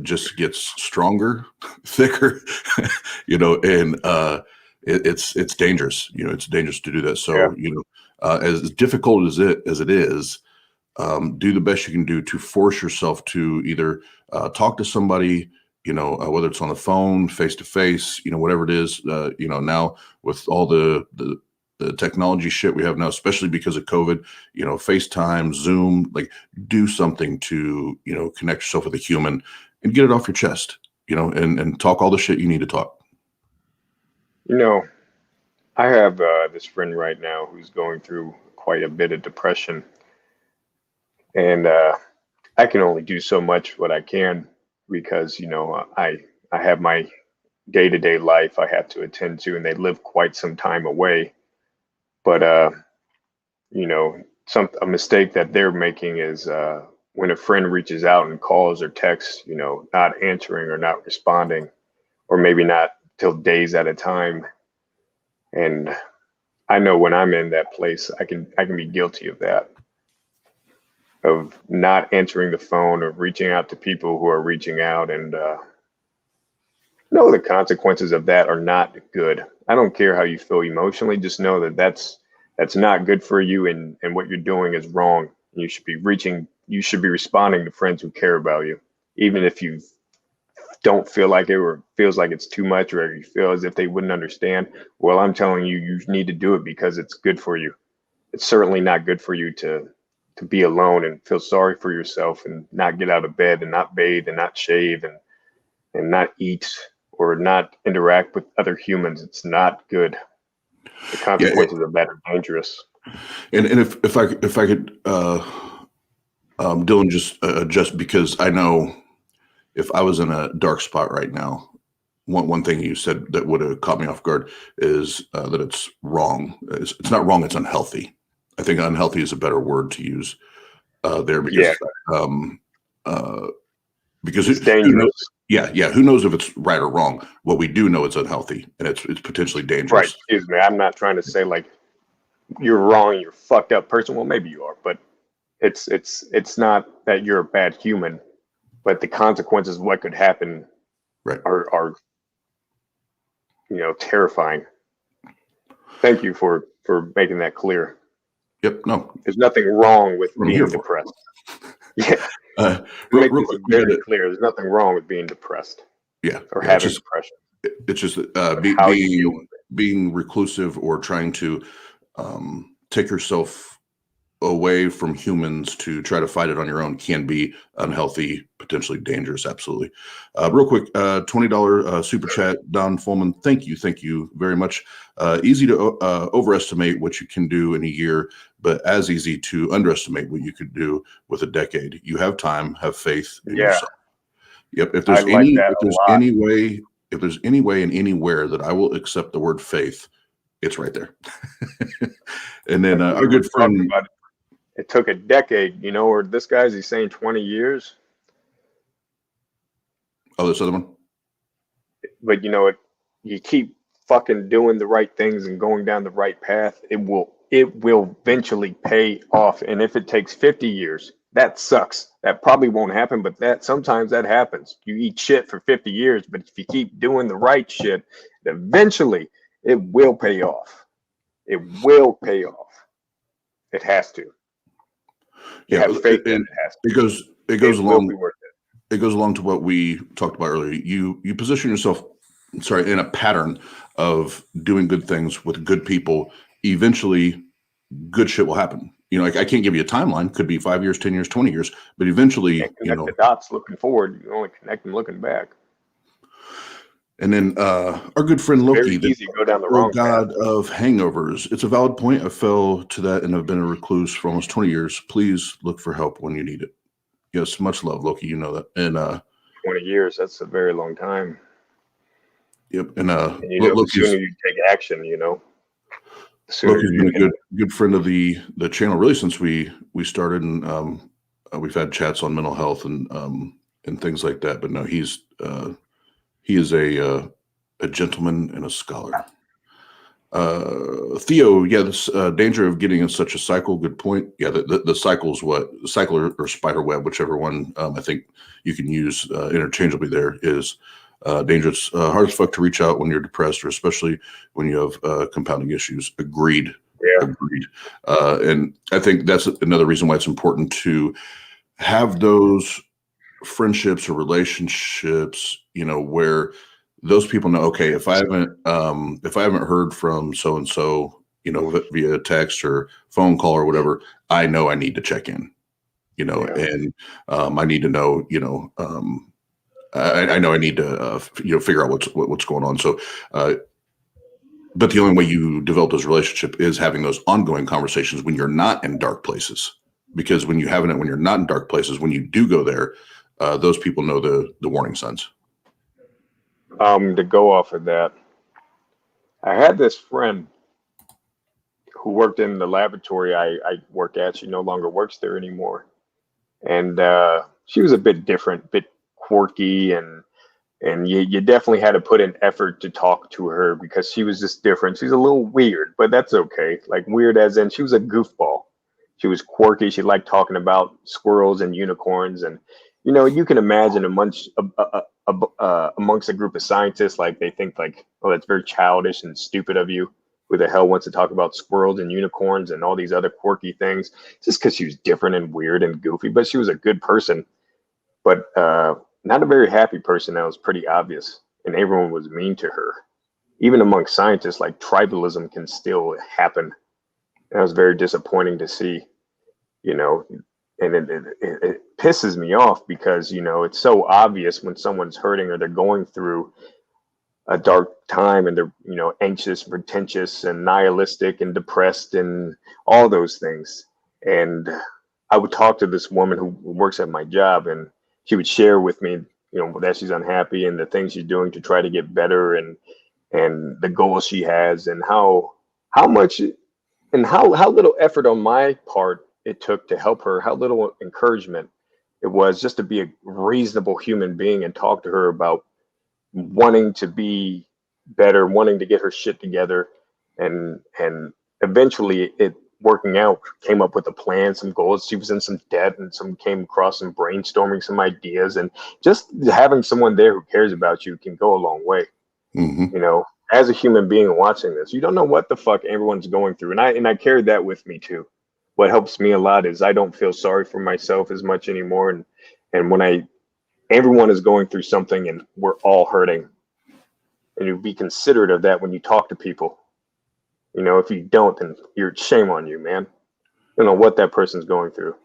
just gets stronger, thicker, and it's dangerous. It's dangerous to do that. Yeah. So, as difficult as it is, do the best you can do to force yourself to either talk to somebody, whether it's on the phone, face to face, whatever it is. Now with all the technology shit we have now, especially because of COVID, FaceTime, Zoom, like do something to, connect yourself with a human and get it off your chest, and talk all the shit you need to talk. You know, I have this friend right now who's going through quite a bit of depression, and I can only do so much what I can because I have my day to day life I have to attend to, and they live quite some time away. But some a mistake that they're making is when a friend reaches out and calls or texts, not answering or not responding, or maybe not till days at a time. And I know when I'm in that place, I can be guilty of that, of not answering the phone or reaching out to people who are reaching out, and know the consequences of that are not good. I don't care how you feel emotionally, just know that that's not good for you, and what you're doing is wrong. You should be responding to friends who care about you, even if you don't feel like it or feels like it's too much or you feel as if they wouldn't understand. Well, I'm telling you, you need to do it because it's good for you. It's certainly not good for you to be alone and feel sorry for yourself and not get out of bed and not bathe and not shave and not eat or not interact with other humans. It's not good. The Yeah. consequences of that are dangerous. And if I could, Dylan, just because I know if I was in a dark spot right now, one thing you said that would have caught me off guard is that it's wrong. It's not wrong. It's unhealthy. I think unhealthy is a better word to use there Yeah, um, uh, because it's who knows? dangerous. Yeah. Who knows if it's right or wrong? What we do know it's unhealthy and it's potentially Right. dangerous. Excuse me. I'm not trying to say like you're wrong, you're a fucked up person. Well, maybe you are, but it's not that you're a bad human, but the consequences of what could happen Right. are terrifying. Thank you for making that clear. Yep. No. There's nothing wrong with That's what I'm here being for. depressed. Yeah, Uh, make real this quick, we got very to. clear. There's nothing wrong with being depressed Yeah. or Yeah. having depression. It's just But how you deal with being reclusive or trying to take yourself away from humans to try to fight it on your own can be unhealthy, potentially dangerous. Absolutely. Real quick, $20 super chat, Don Fulman. Thank you very much. Easy to overestimate what you can do in a year, but as easy to underestimate what you could do with a decade. You have time, have faith it. in Yeah, yourself. Yep. I like that If a there's lot. any way, if there's any way and anywhere that I will accept the word faith, it's right there. And then Like our we were good talking friend. about, it took a decade, or this guy's he's saying 20 years, Oh, this other one. but you keep fucking doing the right things and going down the right path, it will eventually pay off. And if it takes 50 years, that sucks. That probably won't happen, but that sometimes that happens. You eat shit for 50 years, but if you keep doing the right shit, eventually it will pay off. It will pay off. It has to. You Yeah, have faith that and it has to. it goes It will along be worth it. it goes along to what we talked about earlier. You position yourself, sorry, in a pattern of doing good things with good people. Eventually, good shit will happen. Like, I can't give you a timeline. Could be 5 years, 10 years, 20 years, but eventually, Can't connect the dots looking forward. You only connect them looking back. And then our good friend Loki, Very the easy to go down the old wrong god path. of hangovers. It's a valid point. I fell to that and have been a recluse for almost 20 years. Please look for help when you need it. Yes, much love, Loki. You know that. And 20 years, that's a very long time. yep. And And the sooner you take action, the sooner Loki's you been a can. good friend of the channel really since we started, and we've had chats on mental health and things like that. But no, he is a gentleman and a scholar. Theo, yeah, this danger of getting in such a cycle. Good point. Yeah, the cycle is what the cycle or spider web, whichever one I think you can use interchangeably. There is dangerous, hard as fuck to reach out when you're depressed, or especially when you have compounding issues. Agreed. Yeah. Agreed. And I think that's another reason why it's important to have those friendships or relationships, where those people know, okay, if I haven't heard from so and so, via text or phone call or whatever, I know I need to check in, Yeah. and I need to know, I know I need to figure out what's going on. So, but the only way you develop those relationships is having those ongoing conversations when you're not in dark places. Because when you're not in dark places, when you do go there, those people know the warning signs. To go off of that, I had this friend who worked in the laboratory I work at. She no longer works there anymore, and she was a bit different, bit quirky, and you definitely had to put in effort to talk to her because she was just different. She's a little weird, but that's okay. Like, weird as in she was a goofball. She was quirky. She liked talking about squirrels and unicorns, and you can imagine amongst a group of scientists, like, they think like, oh, that's very childish and stupid of you. Who the hell wants to talk about squirrels and unicorns and all these other quirky things? Just because she was different and weird and goofy, but she was a good person, but not a very happy person. That was pretty obvious, and everyone was mean to her. Even among scientists, like, tribalism can still happen. That was very disappointing to see, and it pisses me off because, it's so obvious when someone's hurting or they're going through a dark time and they're, anxious, pretentious, and nihilistic and depressed and all those things. And I would talk to this woman who works at my job, and she would share with me, that she's unhappy and the things she's doing to try to get better, and the goals she has, and how much and how little effort on my part it took to help her, how little encouragement it was just to be a reasonable human being and talk to her about wanting to be better, wanting to get her shit together, and eventually it working out, came up with a plan, some goals. She was in some debt, and some came across some brainstorming some ideas, and just having someone there who cares about you can go a long way. Mm-hmm. As a human being watching this, you don't know what the fuck everyone's going through, and I carried that with me too. What helps me a lot is I don't feel sorry for myself as much anymore, and when everyone is going through something and we're all hurting, and you be considerate of that when you talk to people. If you don't, then shame on you, man. You don't know what that person's going through.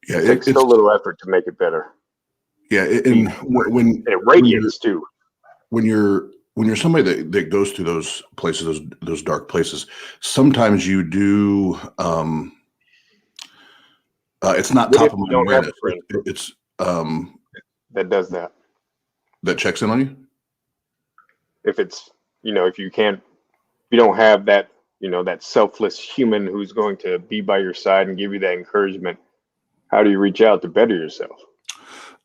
Yeah, It takes so little effort to make it better. Yeah, and when it radiates too. When you're somebody that goes through those places, those dark places, sometimes you do. It's not What top if of you mind don't have awareness. a friend It's that does that? that checks in on you. If it's if you can't, you don't have that that selfless human who's going to be by your side and give you that encouragement. How do you reach out to better yourself?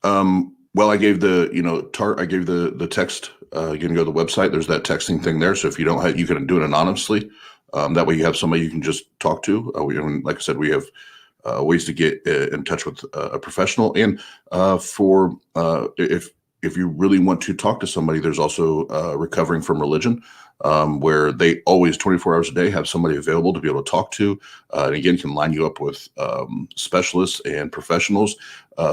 Well, I gave I gave the text. You can go to the website. There's that texting thing there. So if you don't have, you can do it anonymously. That way you have somebody you can just talk to. Like I said, we have ways to get in touch with a professional. And if you really want to talk to somebody, there's also recovering from religion, where they always 24 hours a day have somebody available to be able to talk to. And again, can line you up with specialists and professionals.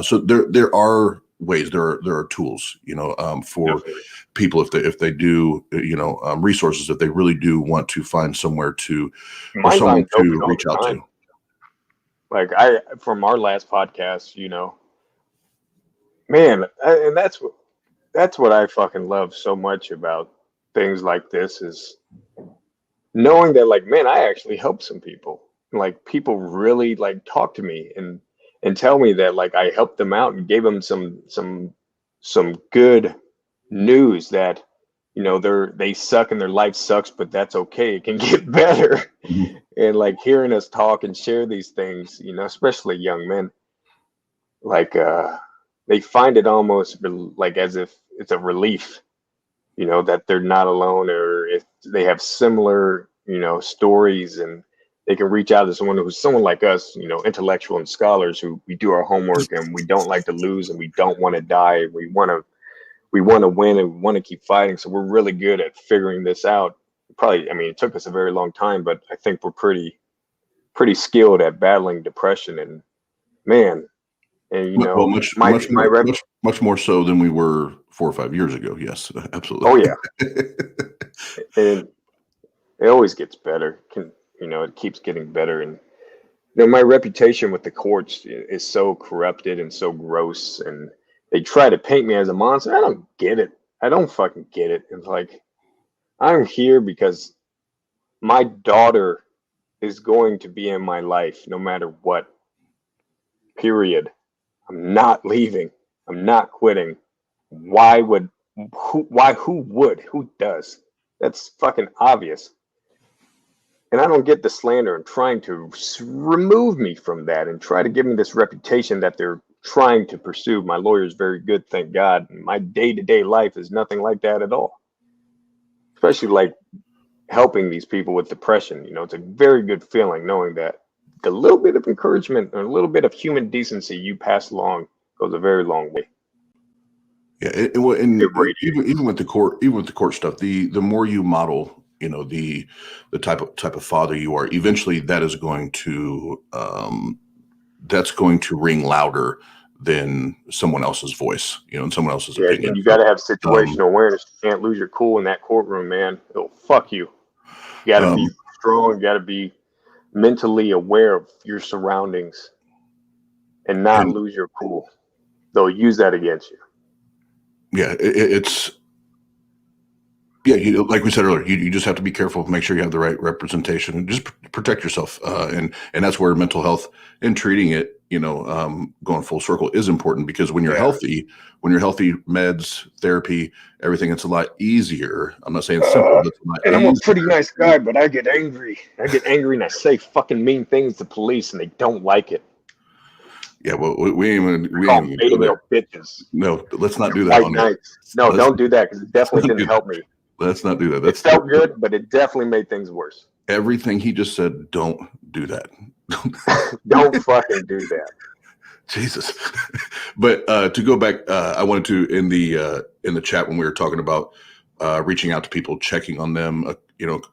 So there are ways, there are tools, for Definitely. people if they do, resources, if they really do want to find somewhere or My someone line's open to all reach the out time. to. Like from our last podcast, man, and that's what I fucking love so much about things like this is knowing that, like, man, I actually helped some people. Like, people really like talk to me and tell me that like I helped them out and gave them some good news that they suck and their life sucks, but that's okay. It can get better. Mhm. And like hearing us talk and share these things, especially young men, like they find it almost like as if it's a relief, that they're not alone, or if they have similar, stories, and they can reach out to someone like us, intellectual and scholars who we do our homework and we don't like to lose and we don't want to die. We want to win and we want to keep fighting. So we're really good at figuring this out. Probably, I mean, it took us a very long time, but I think we're pretty skilled at battling depression. And man, and Well, much my much my more rep. much more so than we were 4 or 5 years ago. Yes, absolutely. Oh yeah, and it always gets better. It keeps getting better. And my reputation with the courts is so corrupted and so gross, and they try to paint me as a monster. I don't get it. I don't fucking get it. It's like I'm here because my daughter is going to be in my life no matter what. Period. I'm not leaving. I'm not quitting. Why would who would? Who does? That's fucking obvious. And I don't get the slander and trying to remove me from that and try to give me this reputation that they're trying to pursue. My lawyer's very good, thank God. My day-to-day life is nothing like that at all. Especially like helping these people with depression. It's a very good feeling knowing that the little bit of encouragement or a little bit of human decency you pass along goes a very long way. Yeah, and It radiates. even with the court stuff, the more you model, the type of father you are, eventually that's going to ring louder than someone else's voice, and someone else's Yeah, opinion. you got So, to have um, situational awareness. You can't lose your cool in that courtroom, man. It'll fuck you. You got to um, be strong. You got to be mentally aware of your surroundings and not and lose your cool. They'll use that against you. yeah, it's yeah, like we said earlier, you just have to be careful, make sure you have the right representation, and just protect yourself. And that's where mental health and treating it, going full circle is important, because Yeah. when you're healthy, meds, therapy, everything, it's a lot easier. I'm not saying it's simple, but it's a lot And I'm a pretty easier. nice guy, but I get angry. I get angry and I say fucking mean things to police and they don't like it. Yeah, well, we ain't I we call ain't them even beta go there. male bitches. No, let's not do that White on there. knights. No, Let's, don't do that because it let's definitely not didn't do that. help me. Let's not do that. It felt good, but it definitely made things worse. Everything he just said. Don't do that. Don't fucking do that. Jesus. But to go back, I wanted to in the chat when we were talking about reaching out to people, checking on them.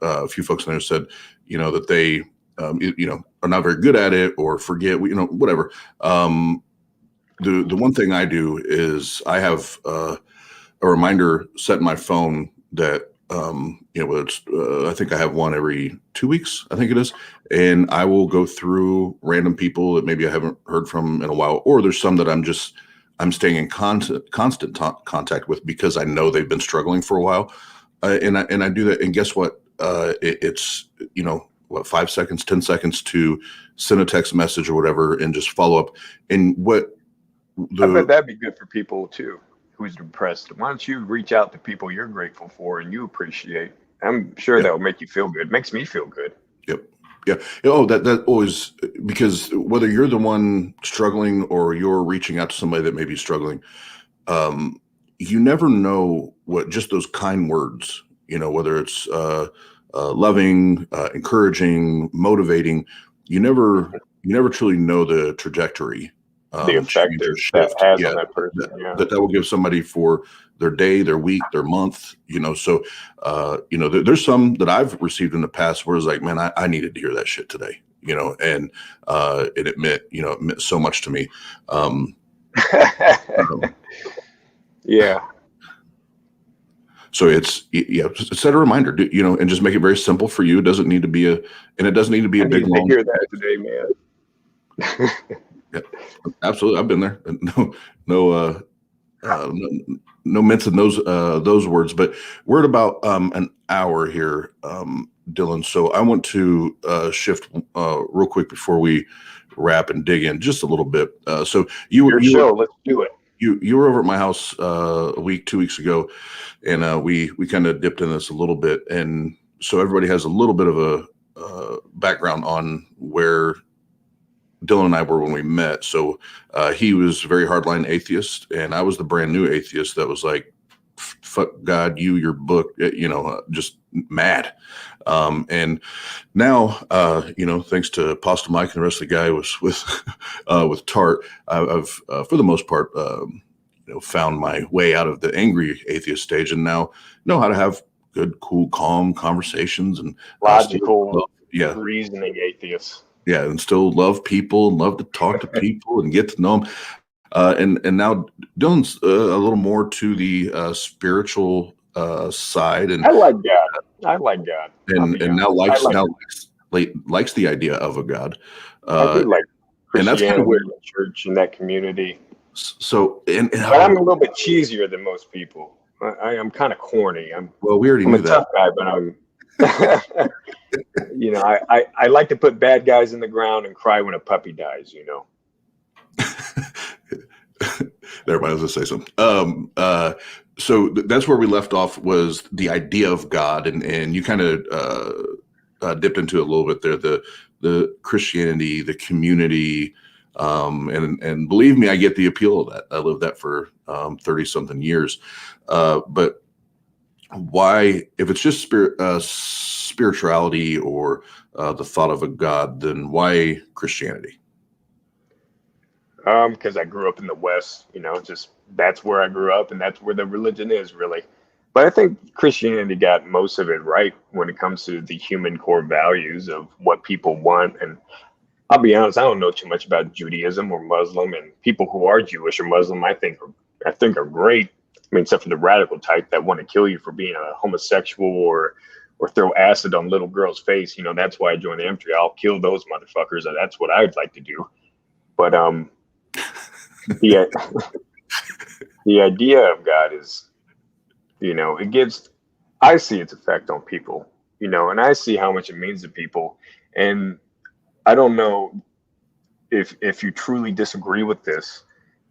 A few folks in there said, that they are not very good at it or forget, whatever. The one thing I do is I have a reminder set in my phone that whether it's I think I have one every 2 weeks, I think it is, and I will go through random people that maybe I haven't heard from in a while, or there's some that I'm staying in constant contact with because I know they've been struggling for a while, and I do that, and guess what? It's 5 seconds, 10 seconds to send a text message or whatever, and just follow up. And what I bet the that'd be good for people too who's depressed. Why don't you reach out to people you're grateful for and you appreciate? I'm sure yeah. that will make you feel good. Makes me feel good. Yep. Yeah. Oh, that always, because whether you're the one struggling or you're reaching out to somebody that may be struggling, you never know what just those kind words, whether it's loving, encouraging, motivating, you never truly know the trajectory, The effect change or that shift. has Yeah, on that person. Yeah. that will give somebody for their day, their week, their month. So there's some that I've received in the past where it's like, man, I needed to hear that shit today. And it meant so much to me. Um, Yeah. So it's set a reminder, and just make it very simple for you. It doesn't need to be a I big needed to long hear that text. today, man. Yeah, absolutely. I've been there. No, no mincing those words. But we're at about an hour here, Dylan. So I want to shift real quick before we wrap and dig in just a little bit. So Your show. Let's do it. you were over at my house 2 weeks ago, and we kind of dipped in this a little bit, and so everybody has a little bit of a background on where Dylan and I were when we met. So he was very hardline atheist, and I was the brand new atheist that was like, "Fuck God, your book," just mad. And now, thanks to Apostle Mike and the rest of the guy was with Tart, I've for the most part, found my way out of the angry atheist stage, and now know how to have good, cool, calm conversations and Logical, yeah, reasoning atheists. yeah, and still love people and love to talk to people and get to know them. And now Dylan's a little more to the spiritual side, and I like God. I like God. and now I likes the idea of a God. I do like And that's kind of Christianity where. and the church and that community. So But I'm a little bit cheesier than most people. I'm kind of corny. Well, we already I'm knew a tough guy, but I like to put bad guys in the ground and cry when a puppy dies. Everybody was going to say something. So that's where we left off, was the idea of God, and you kind of dipped into it a little bit there, the Christianity, the community, and believe me, I get the appeal of that. I lived that for 30 something years. But why, if it's just spirituality or the thought of a God, then why Christianity? Because I grew up in the West, just that's where I grew up, and that's where the religion is really. But I think Christianity got most of it right when it comes to the human core values of what people want. And I'll be honest, I don't know too much about Judaism or Muslim, and people who are Jewish or Muslim, I think are great. I mean, except for the radical type that want to kill you for being a homosexual or throw acid on little girls' face. That's why I joined the infantry. I'll kill those motherfuckers. And that's what I would like to do. But the idea of God is, I see its effect on people, and I see how much it means to people. And I don't know if you truly disagree with this,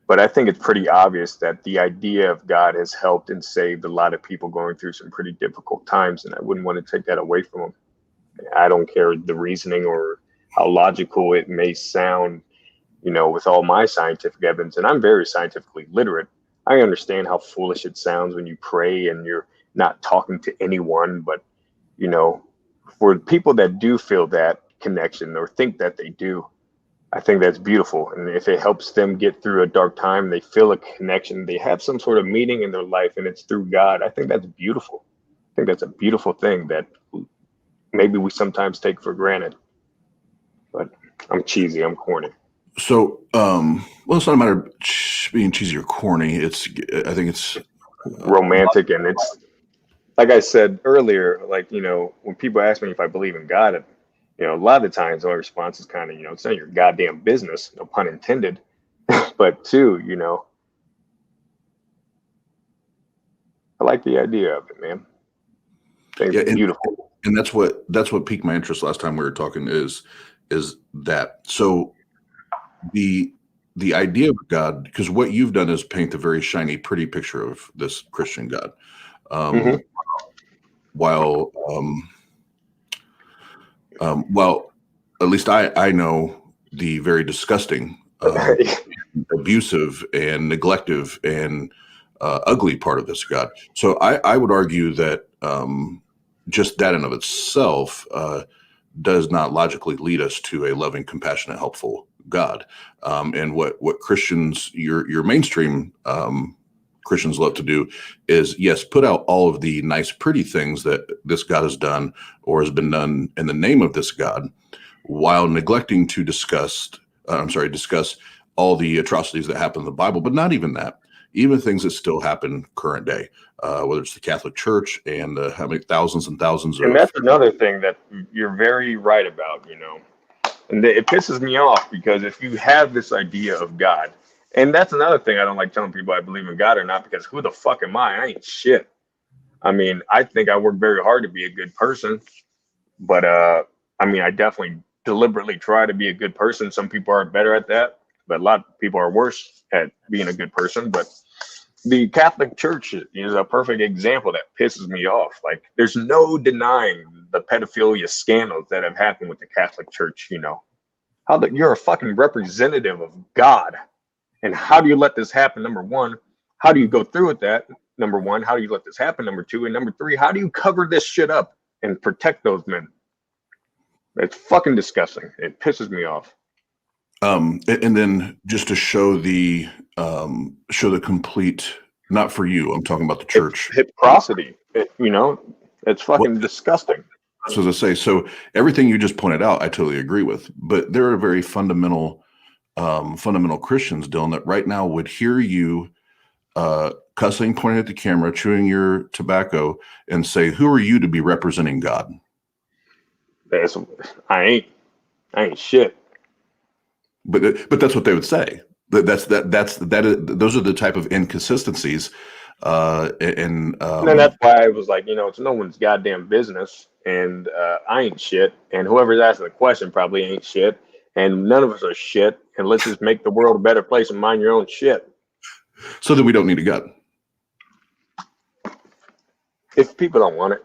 but I think it's pretty obvious that the idea of God has helped and saved a lot of people going through some pretty difficult times. And I wouldn't want to take that away from them. I don't care the reasoning or how logical it may sound, with all my scientific evidence, and I'm very scientifically literate. I understand how foolish it sounds when you pray and you're not talking to anyone, but, for people that do feel that connection or think that they do, I think that's beautiful. And if it helps them get through a dark time, they feel a connection, they have some sort of meaning in their life, and it's through God. I think that's beautiful. I think that's a beautiful thing that maybe we sometimes take for granted. But I'm cheesy, I'm corny. So, well, it's not a matter of being cheesy or corny. I think it's romantic, and it's like I said earlier, when people ask me if I believe in God, a lot of the times my response is kind of, it's not your goddamn business, no pun intended. But two, I like the idea of it, man. I think it's beautiful. And that's what piqued my interest last time we were talking is that. So the idea of God, because what you've done is paint a very shiny, pretty picture of this Christian God. While at least I know the very disgusting, abusive and neglective and ugly part of this God. So I would argue that just that in of itself does not logically lead us to a loving, compassionate, helpful God. And what Christians, your mainstream Christians love to do is, yes, put out all of the nice, pretty things that this God has done or has been done in the name of this God, while neglecting to discuss all the atrocities that happen in the Bible, but not even that, even things that still happen current day, whether it's the Catholic Church and how many thousands and thousands of. And that's another thing that you're very right about, and it pisses me off, because if you have this idea of God, and that's another thing I don't like telling people I believe in God or not, because who the fuck am I? I ain't shit. I mean, I think I work very hard to be a good person, but I definitely deliberately try to be a good person. Some people are better at that, but a lot of people are worse at being a good person. But the Catholic Church is a perfect example that pisses me off. Like, there's no denying the pedophilia scandals that have happened with the Catholic Church. You're a fucking representative of God. And how do you let this happen? Number one, how do you go through with that? Number one, how do you let this happen? Number two, and number three, how do you cover this shit up and protect those men? It's fucking disgusting. It pisses me off. And then just to show the complete, not for you, I'm talking about the church. It's hypocrisy. It's fucking disgusting. So as I say, so everything you just pointed out, I totally agree with. But there are very fundamental Christians, Dylan, that right now would hear you cussing, pointing at the camera, chewing your tobacco, and say, "Who are you to be representing God?" I ain't shit. But that's what they would say. Those are the type of inconsistencies, and that's why I was like, it's no one's goddamn business, and I ain't shit, and whoever's asking the question probably ain't shit, and none of us are shit, and let's just make the world a better place and mind your own shit. So that we don't need a God. If people don't want it,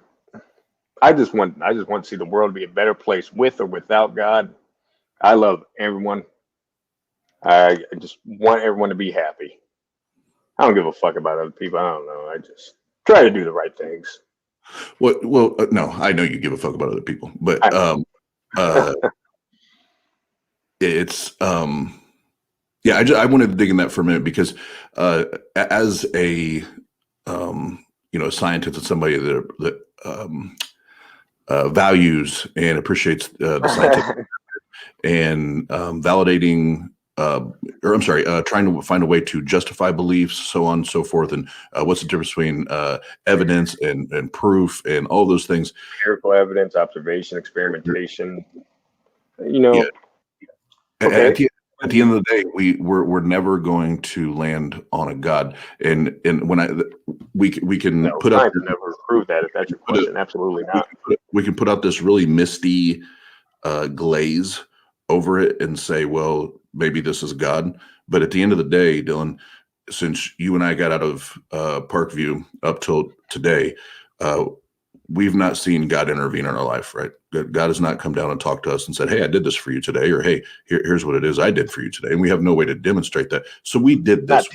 I just want to see the world be a better place with or without God. I love everyone. I just want everyone to be happy. I don't give a fuck about other people. I don't know. I just try to do the right things. Well, no, I know you give a fuck about other people, but it's yeah. I wanted to dig in that for a minute, because as a scientist and somebody that values and appreciates the scientific and validating. Trying to find a way to justify beliefs, so on and so forth, and what's the difference between evidence and proof and all those things. Empirical evidence, observation, experimentation. Yeah. Okay. At the end of the day, we're never going to land on a God, and when we can put up. Never prove that. If that's your question, absolutely not. We can put out this really misty glaze over it and say, well, maybe this is God. But at the end of the day, Dylan, since you and I got out of Parkview up till today, we've not seen God intervene in our life, right? God has not come down and talked to us and said, hey, I did this for you today, or hey, here's what it is I did for you today. And we have no way to demonstrate that. So we did this.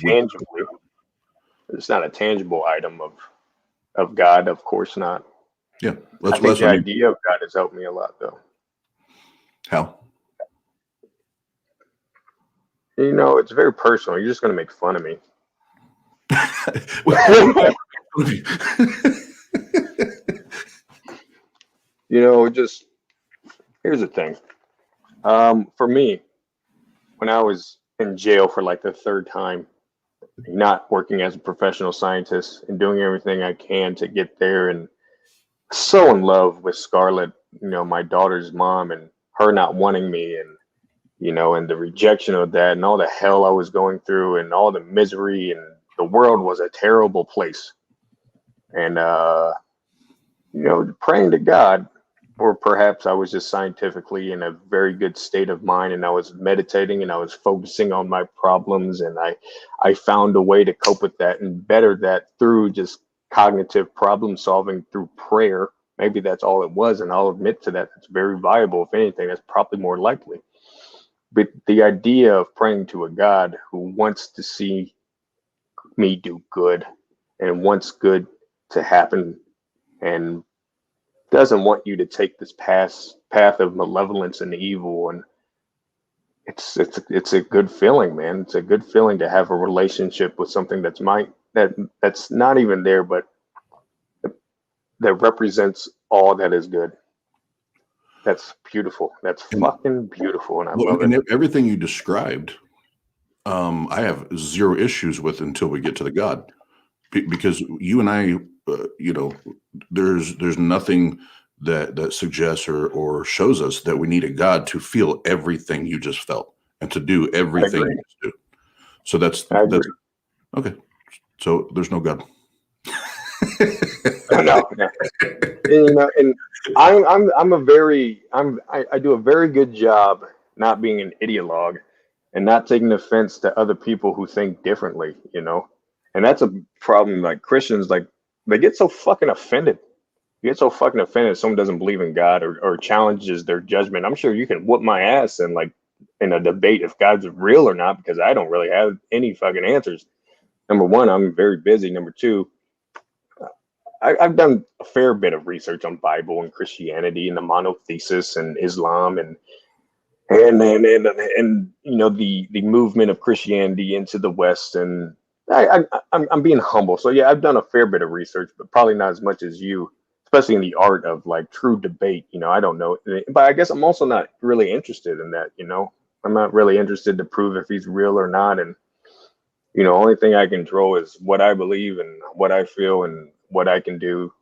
It's not a tangible item of God, of course not. Yeah. I think the idea of God has helped me a lot, though. How? It's very personal. You're just going to make fun of me. Just here's the thing. For me, when I was in jail for like the third time, not working as a professional scientist and doing everything I can to get there, and so in love with Scarlett, my daughter's mom, and her not wanting me, and and the rejection of that, and all the hell I was going through, and all the misery, and the world was a terrible place. And praying to God, or perhaps I was just scientifically in a very good state of mind, and I was meditating and I was focusing on my problems, and I found a way to cope with that and better that through just cognitive problem solving through prayer. Maybe that's all it was, and I'll admit to that. It's very viable. If anything, that's probably more likely. But the idea of praying to a God who wants to see me do good and wants good to happen, and doesn't want you to take this path of malevolence and evil. And it's a good feeling, man. It's a good feeling to have a relationship with something that's not even there, but that represents all that is good. That's beautiful. That's And fucking beautiful, and I well, love it. and everything you described, I have zero issues with until we get to the God, because you and I, there's nothing that suggests or shows us that we need a God to feel everything you just felt and to do I everything agree. you just do. So that's I agree. okay. So there's no God. No, no. And I do a very good job not being an ideologue and not taking offense to other people who think differently, and that's a problem. Like Christians, like they get so fucking offended. You get so fucking offended if someone doesn't believe in God or challenges their judgment. I'm sure you can whoop my ass in a debate if God's real or not, because I don't really have any fucking answers. Number one, I'm very busy. Number two, I've done a fair bit of research on Bible and Christianity and the monothesis and Islam and the movement of Christianity into the West. And I'm being humble. So yeah, I've done a fair bit of research, but probably not as much as you, especially in the art of like true debate. I don't know, but I guess I'm also not really interested in that. I'm not really interested to prove if he's real or not. And only thing I control is what I believe and what I feel and what I can do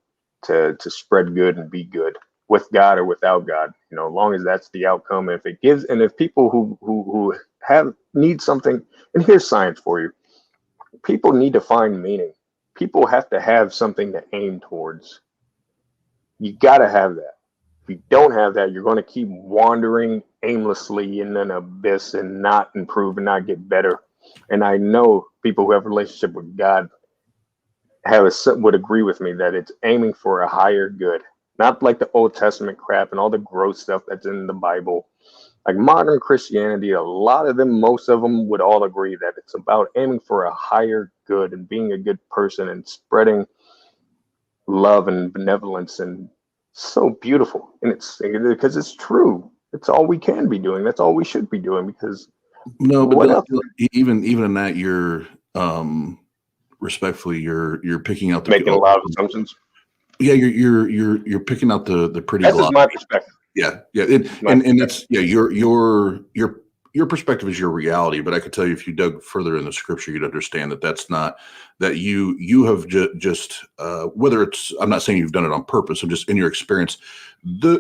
to spread good and be good with God or without God. As long as that's the outcome. And if people who have need something, and here's science for you, people need to find meaning. People have to have something to aim towards. You got to have that. If you don't have that, you're going to keep wandering aimlessly in an abyss and not improve and not get better. And I know people who have a relationship with God would agree with me that it's aiming for a higher good, not like the Old Testament crap and all the gross stuff that's in the Bible. Like modern Christianity, a lot of them, most of them would all agree that it's about aiming for a higher good and being a good person and spreading love and benevolence. And so beautiful. And it's because it's true. It's all we can be doing. That's all we should be doing, because No, but what else? even in that, you're respectfully, you're picking out Making a lot of assumptions. Yeah, you're picking out the pretty That's just glossy. my perspective. Yeah, and it's your perspective is your reality. But I could tell you, if you dug further in the scripture, you'd understand that that's not that you have just whether it's, I'm not saying you've done it on purpose. I'm just in your experience,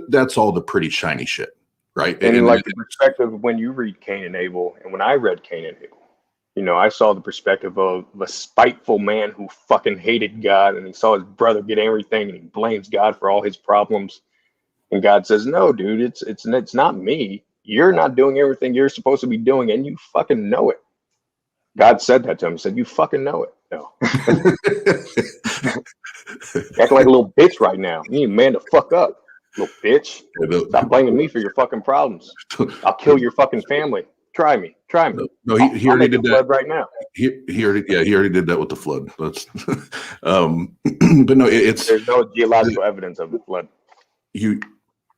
that's all the pretty shiny shit, right? And like the perspective when you read Cain and Abel, and when I read Cain and Abel, I saw the perspective of a spiteful man who fucking hated God, and he saw his brother get everything, and he blames God for all his problems. And God says, "No, dude, it's not me. You're not doing everything you're supposed to be doing, and you fucking know it." God said that to him. He said, "You fucking know it." No, act like a little bitch right now. You need a man to fuck up, little bitch. Stop blaming me for your fucking problems. I'll kill your fucking family. Try me. No, he I'll already make did a flood right now. He already did that with the flood. That's but no, There's no geological evidence of the flood.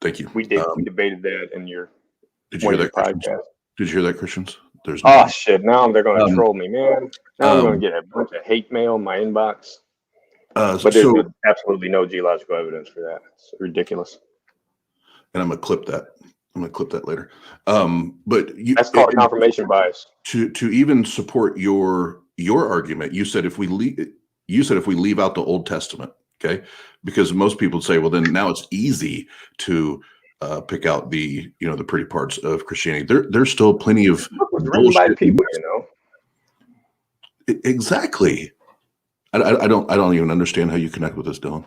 Thank you. We debated that in Did you one hear of your that, Christians? podcasts. Did you hear that, Christians? There's Oh no. shit! Now they're going to troll me, man. Now I'm going Um, to get a bunch of hate mail in my inbox. But there's so, absolutely no geological evidence for that. It's ridiculous. and I'm gonna clip that. I'm gonna clip that later. But That's called confirmation bias. To even support your argument, you said if we leave out the Old Testament, okay, because most people say, well, then now it's easy to pick out the the pretty parts of Christianity. There's still plenty of The book was written by people, Exactly. I don't even understand how you connect with this, Dylan.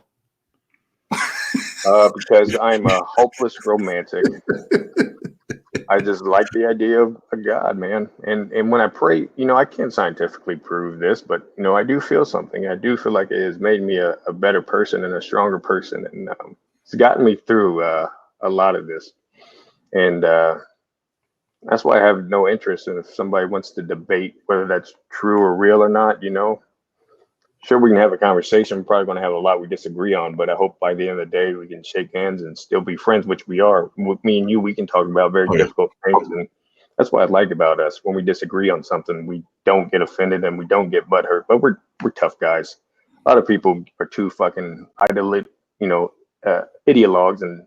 Because I'm a hopeless romantic. I just like the idea of a God, man. And when I pray, I can't scientifically prove this, but I do feel something. I do feel like it has made me a better person and a stronger person, and it's gotten me through a lot of this. And that's why I have no interest in if somebody wants to debate whether that's true or real or not. sure we can have a conversation. We're probably going to have a lot we disagree on, but I hope by the end of the day we can shake hands and still be friends, which we are. With me and you, we can talk about very difficult things, and that's what I like about us. When we disagree on something, we don't get offended and we don't get butthurt. But we're tough guys. A lot of people are too fucking ideologues and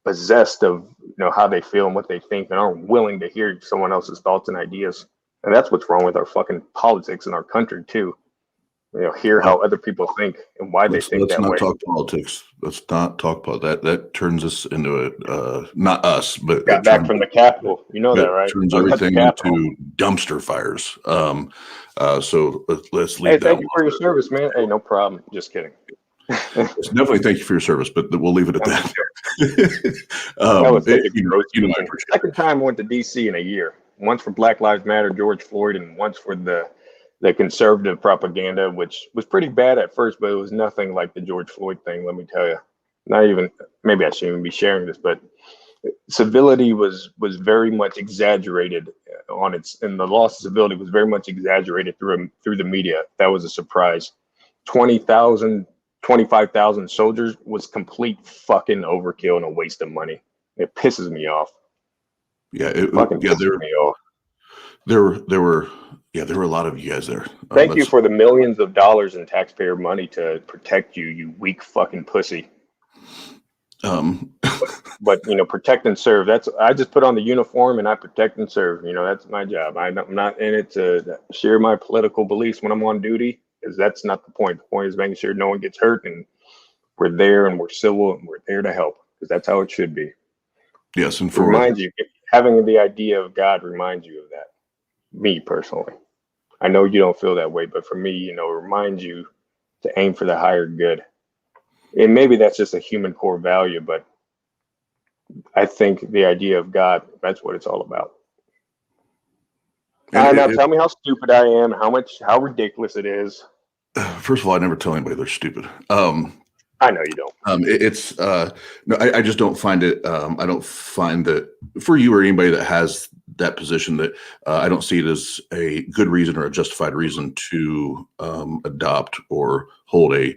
possessed of how they feel and what they think, and aren't willing to hear someone else's thoughts and ideas. And that's what's wrong with our fucking politics in our country too. Hear how other people think and why they think that way. Let's not talk politics. Let's not talk about that. That turns us into not us, but got back from the Capitol. You know that, right? Turns everything into dumpster fires. So let's leave that. Hey, thank you for your service, man. Hey, no problem. Just kidding. Definitely thank you for your service, but we'll leave it at that. Second time I went to DC in a year. Once for Black Lives Matter, George Floyd, and once for the conservative propaganda, which was pretty bad at first, but it was nothing like the George Floyd thing, let me tell you. Not even, maybe I shouldn't even be sharing this, but civility was very much exaggerated and the loss of civility was very much exaggerated through the media. That was a surprise. 20,000, 25,000 soldiers was complete fucking overkill and a waste of money. It pisses me off. Yeah, pisses me off. There were a lot of you guys there. Thank you for the millions of dollars in taxpayer money to protect you, you weak fucking pussy. But protect and serve. I just put on the uniform and I protect and serve. That's my job. I'm not in it to share my political beliefs when I'm on duty, because that's not the point. The point is making sure no one gets hurt, and we're there and we're civil and we're there to help, because that's how it should be. Yes, and remind you, having the idea of God reminds you of that. Me personally, I know you don't feel that way, but for me, it reminds you to aim for the higher good. And maybe that's just a human core value, but I think the idea of God, that's what it's all about. Now tell me how stupid I am, how ridiculous it is. First of all, I never tell anybody they're stupid. I know you don't. No, I just don't find it. I don't find that for you or anybody that has that position, that I don't see it as a good reason or a justified reason to adopt or hold a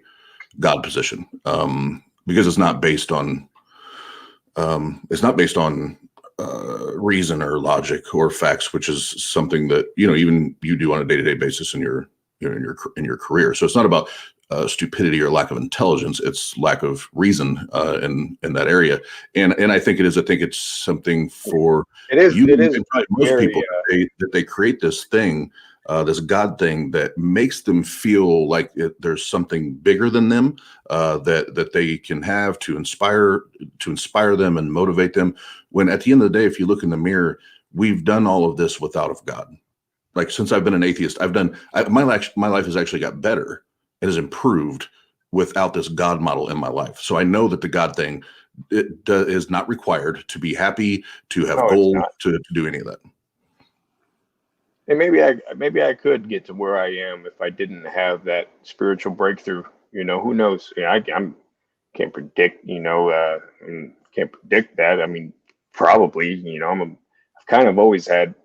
God position, because it's not based on reason or logic or facts, which is something that even you do on a day-to-day basis in your career. So it's not about stupidity or lack of intelligence; it's lack of reason in that area. And I think it is. I think it's something for most people that they create this thing, this God thing that makes them feel like there's something bigger than them that they can have to inspire them and motivate them. When at the end of the day, if you look in the mirror, we've done all of this without of God. Like, since I've been an atheist, my life has actually got better. It has improved without this God model in my life. So I know that the God thing is not required to be happy, to have goals, to do any of that. And maybe I could get to where I am if I didn't have that spiritual breakthrough. Who knows? I can't predict. Can't predict that. I mean, probably. I've kind of always had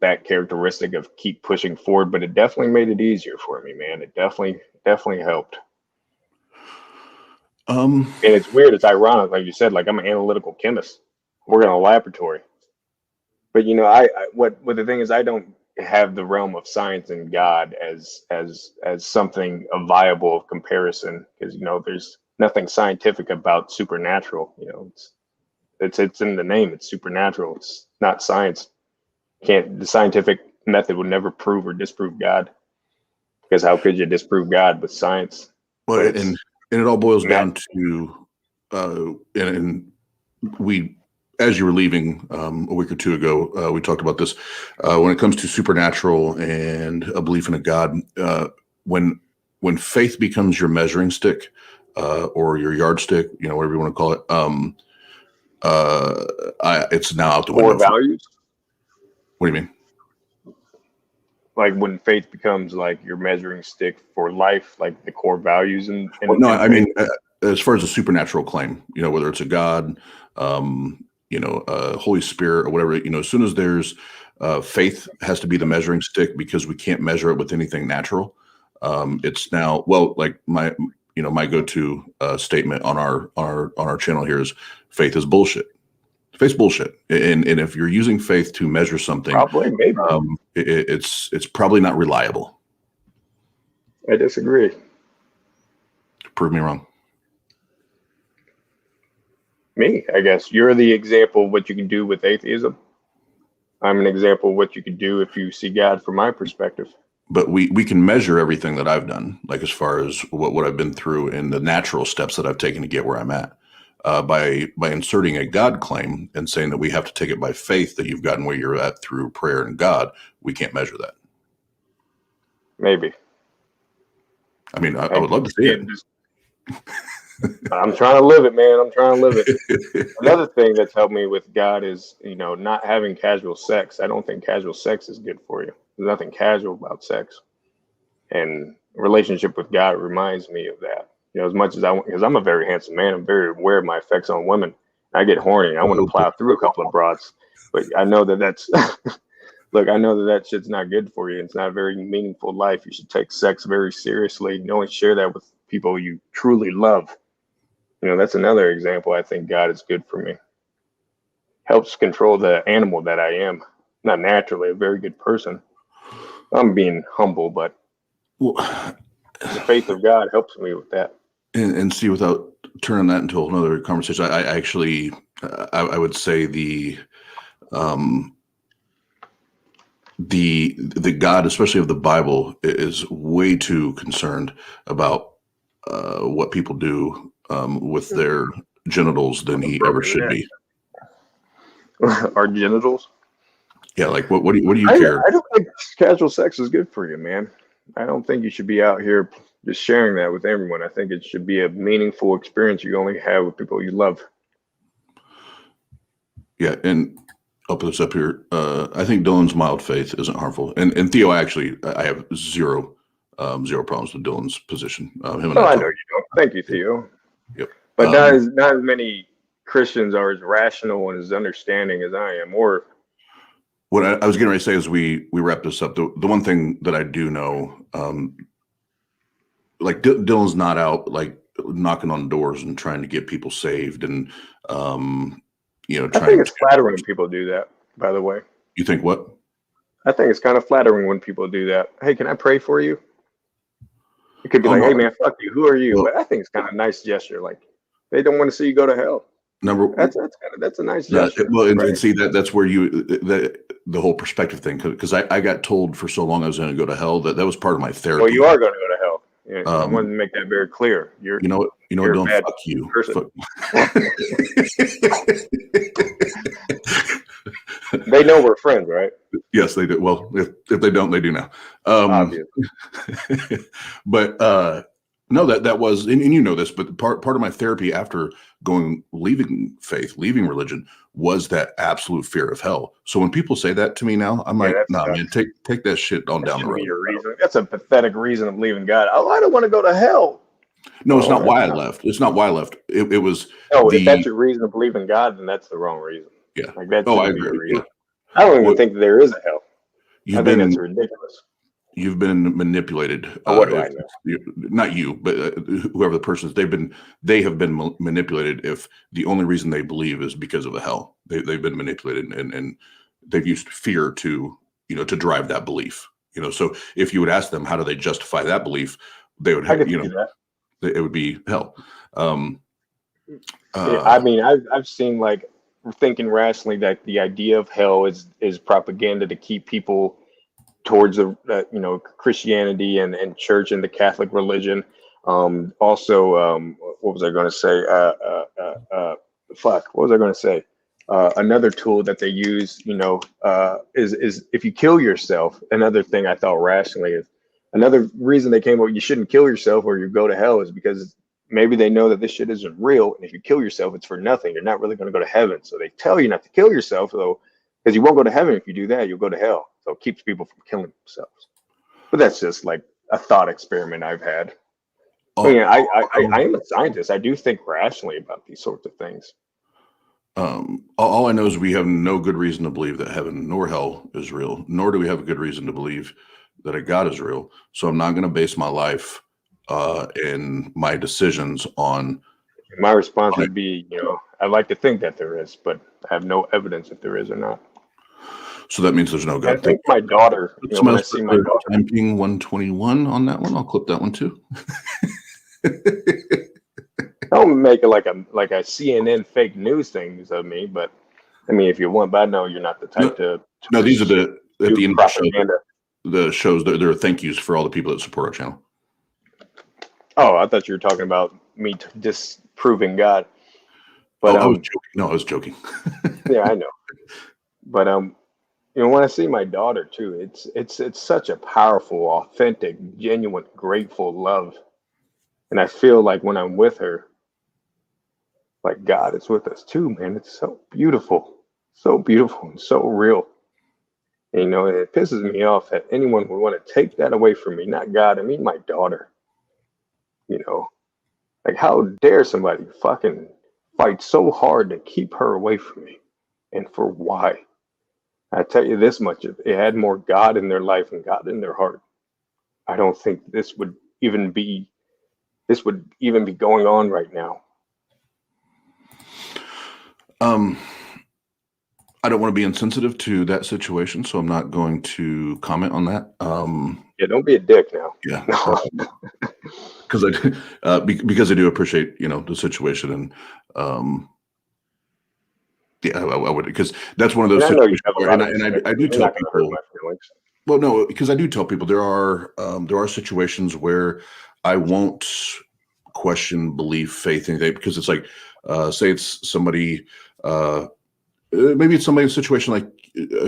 that characteristic of keep pushing forward, but it definitely made it easier for me, man. It definitely helped. And it's weird. It's ironic, like you said. Like, I'm an analytical chemist. We're in a laboratory. But what the thing is, I don't have the realm of science and God as something viable of comparison, because there's nothing scientific about supernatural. It's in the name. It's supernatural. It's not science. The scientific method would never prove or disprove God, because how could you disprove God with science? Well, and it all boils down to and we. As you were leaving a week or two ago, we talked about this. When it comes to supernatural and a belief in a God, when faith becomes your measuring stick or your yardstick, whatever you want to call it, it's now out the window. Core values? What do you mean? Like, when faith becomes like your measuring stick for life, like the core values and no, I mean, as far as a supernatural claim, whether it's a God, Holy Spirit or whatever, as soon as there's faith has to be the measuring stick, because we can't measure it with anything natural. It's now, well, like my go-to statement on our channel here is faith is bullshit. Faith's bullshit. And if you're using faith to measure something, Probably, maybe. It's probably not reliable. I disagree. Prove me wrong. Me, I guess. You're the example of what you can do with atheism. I'm an example of what you can do if you see God from my perspective. But we can measure everything that I've done, like as far as what I've been through and the natural steps that I've taken to get where I'm at. By inserting a God claim and saying that we have to take it by faith that you've gotten where you're at through prayer and God, we can't measure that. Maybe. I mean, I would love to see it. I'm trying to live it, man. I'm trying to live it. Another thing that's helped me with God is, not having casual sex. I don't think casual sex is good for you. There's nothing casual about sex. And a relationship with God reminds me of that. As much as because I'm a very handsome man, I'm very aware of my effects on women. I get horny. I want to plow through a couple of broads, but I know that's look. I know that shit's not good for you. It's not a very meaningful life. You should take sex very seriously. You only share that with people you truly love. That's another example. I think God is good for me. Helps control the animal that I am. Not naturally a very good person. I'm being humble, but the faith of God helps me with that. And see, without turning that into another conversation, I actually, I would say the God, especially of the Bible, is way too concerned about what people do with their genitals than he ever should be. Our genitals? Yeah, like what do you care? I don't think casual sex is good for you, man. I don't think you should be out here just sharing that with everyone. I think it should be a meaningful experience you only have with people you love. Yeah, and I'll put this up here. I think Dylan's mild faith isn't harmful, and Theo, actually, I have zero problems with Dylan's position. Him and I know you don't. Thank you, Theo. Yep. But not as many Christians are as rational and as understanding as I am. Or what I was getting ready to say is we wrap this up. The one thing that I do know, like Dylan's not out like knocking on doors and trying to get people saved, and I think it's flattering when people do that, by the way. You think what? I think it's kind of flattering when people do that. Hey, can I pray for you? It could be like, hey, man, fuck you. Who are you? Well, but I think it's kind of a nice gesture. Like, they don't want to see you go to hell. That's a nice gesture. Well, and see that's where the whole perspective thing, because I got told for so long I was going to go to hell that was part of my therapy. Well, you are going to go to hell. Yeah, I wanted to make that very clear. Don't fuck you. They know we're friends, right? Yes, they do. Well, if they don't, they do now. Obviously. But no, that was, and you know this, but part of my therapy after leaving faith, leaving religion, was that absolute fear of hell. So when people say that to me now, I'm like, nah, man, take that shit on down the road. Your reason. That's a pathetic reason of leaving God. Oh, I don't want to go to hell. No, it's not why I left. It's not why I left. It was. If that's your reason of believing God, then that's the wrong reason. Yeah. Like that's I agree. Yeah. I don't even think there is a hell. I think that's ridiculous. You've been manipulated. What do I know? Not you, but whoever the person is, they have been manipulated. If the only reason they believe is because of a hell, they've been manipulated, and they've used fear to drive that belief. So if you would ask them how do they justify that belief, they would have it would be hell. I mean, I've seen like thinking rationally that the idea of hell is propaganda to keep people towards Christianity and church and the Catholic religion. Also, what was I going to say? What was I going to say? Another tool that they use, is if you kill yourself. Another thing I thought rationally is another reason they came up. You shouldn't kill yourself or you go to hell is because maybe they know that this shit isn't real, and if you kill yourself, it's for nothing. You're not really going to go to heaven. So they tell you not to kill yourself, though, because you won't go to heaven if you do that. You'll go to hell. So it keeps people from killing themselves. But that's just like a thought experiment I've had. I am a scientist. I do think rationally about these sorts of things. All I know is we have no good reason to believe that heaven nor hell is real, nor do we have a good reason to believe that a God is real. So I'm not going to base my life and my decisions on My response it. would be, I'd like to think that there is, but I have no evidence if there is or not. So that means there's no I God. think my daughter, Somebody when I else see put my the daughter, time ping 121 on that one. I'll clip that one too. don't make it like a CNN fake news things of me, but I mean, if you want, but I know you're not the type to No, these are at do the end of the show. propaganda. The shows there are thank yous for all the people that support our channel. Oh, I thought you were talking about me disproving God. But I was joking. No, I was joking. yeah, I know. But when I see my daughter too, it's such a powerful, authentic, genuine, grateful love. And I feel like when I'm with her, like God is with us too, man. It's so beautiful and so real. And, and it pisses me off that anyone would want to take that away from me. Not God, I mean my daughter. Like how dare somebody fucking fight so hard to keep her away from me? And for why? I tell you this much, if they had more God in their life and God in their heart, I don't think this would even be going on right now. I don't want to be insensitive to that situation, so I'm not going to comment on that. Yeah, don't be a dick now. Yeah, because I do appreciate the situation, and yeah, I would, because that's one of those And I know you situations have a where, lot and of respect. I do You're tell not going to hurt people. my feelings. Well, no, because I do tell people there are situations where I won't question belief, faith, anything, because it's like, say it's somebody, maybe it's somebody in a situation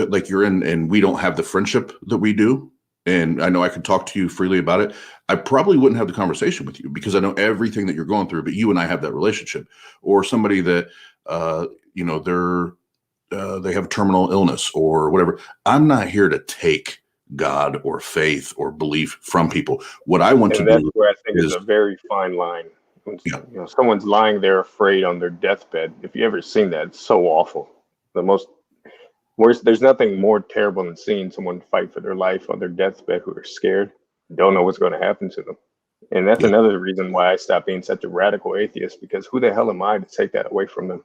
like you're in, and we don't have the friendship that we do. And I know I could talk to you freely about it. I probably wouldn't have the conversation with you because I know everything that you're going through, but you and I have that relationship. Or somebody that, they have terminal illness or whatever. I'm not here to take God or faith or belief from people. What I want to And that's do where I think is is, a very fine line. When yeah, someone's lying there afraid on their deathbed. If you ever seen that, it's so awful. The most worst. There's nothing more terrible than seeing someone fight for their life on their deathbed who are scared, don't know what's going to happen to them. And that's yeah, another reason why I stopped being such a radical atheist, because who the hell am I to take that away from them?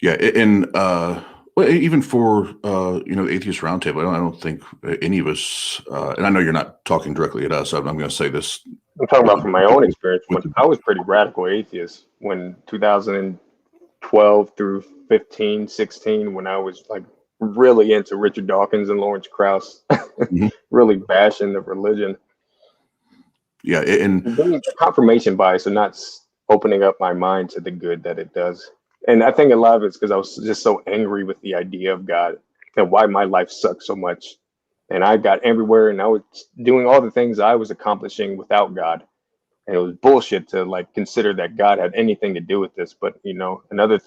yeah. And well, even for the Atheist Roundtable, I don't think any of us, and I know you're not talking directly at us. I'm going to say this I'm talking with about from my own people experience. with When I was pretty radical atheist when 2012 through 15, 16, when I was like really into Richard Dawkins and Lawrence Krauss, Mhm. really bashing the religion. Yeah, and Being confirmation bias and not opening up my mind to the good that it does. And I think a lot of it's because I was just so angry with the idea of God and why my life sucked so much. And I got everywhere and I was doing all the things I was accomplishing without God. And it was bullshit to like consider that God had anything to do with this. But another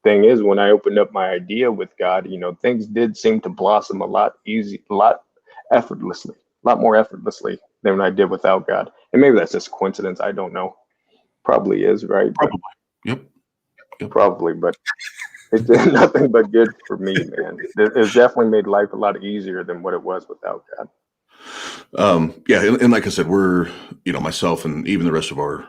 thing is when I opened up my idea with God, things did seem to blossom a lot effortlessly, a lot more effortlessly than I did without God. And maybe that's just coincidence. I don't know. Probably is, right? But probably, yep, yep. probably, but it did nothing but good for me, man. It's definitely made life a lot easier than what it was without God. Yeah, and like I said, we're myself and even the rest of our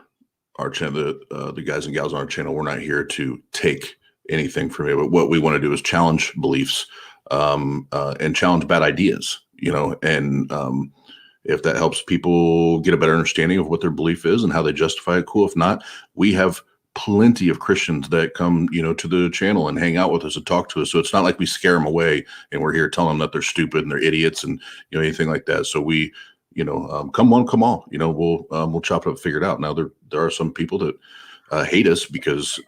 channel, the guys and gals on our channel, we're not here to take anything from it. But what we want to do is challenge beliefs, and challenge bad ideas. And if that helps people get a better understanding of what their belief is and how they justify it, cool. If not, we have plenty of Christians that come, to the channel and hang out with us and talk to us. So it's not like we scare them away and we're here telling them that they're stupid and they're idiots and anything like that. So we, come on, come on. We'll chop it up, figure it out. Now there are some people that hate us because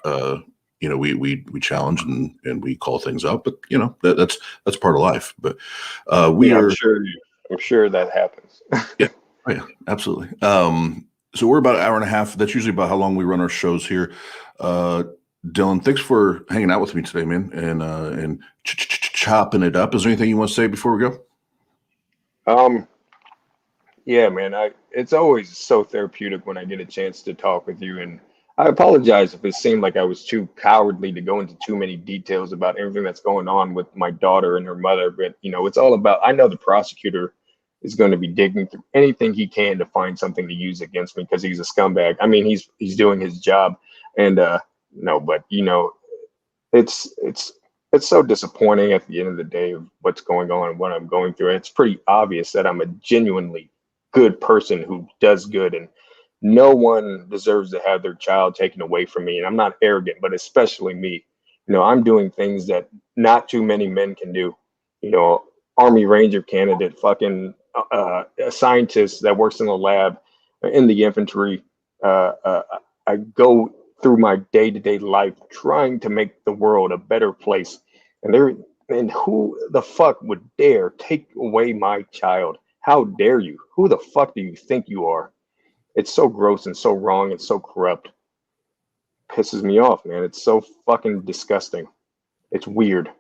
we challenge and we call things out, but that's part of life. But we Yeah, are. I'm sure that happens. Yeah. Oh, yeah, absolutely. So we're about an hour and a half. That's usually about how long we run our shows here. Dylan, thanks for hanging out with me today, man, and chopping it up. Is there anything you want to say before we go? Yeah, man, it's always so therapeutic when I get a chance to talk with you, and I apologize if it seemed like I was too cowardly to go into too many details about everything that's going on with my daughter and her mother, but it's all about I know the prosecutor is going to be digging through anything he can to find something to use against me because he's a scumbag. I mean, he's doing his job, and no, but it's so disappointing at the end of the day of what's going on and what I'm going through. And it's pretty obvious that I'm a genuinely good person who does good, and no one deserves to have their child taken away from me. And I'm not arrogant, but especially me. I'm doing things that not too many men can do. Army Ranger candidate, fucking a scientist that works in the lab, in the infantry. I go through my day-to-day life trying to make the world a better place. And who the fuck would dare take away my child? How dare you? Who the fuck do you think you are? It's so gross and so wrong and so corrupt. Pisses me off, man. It's so fucking disgusting. It's weird.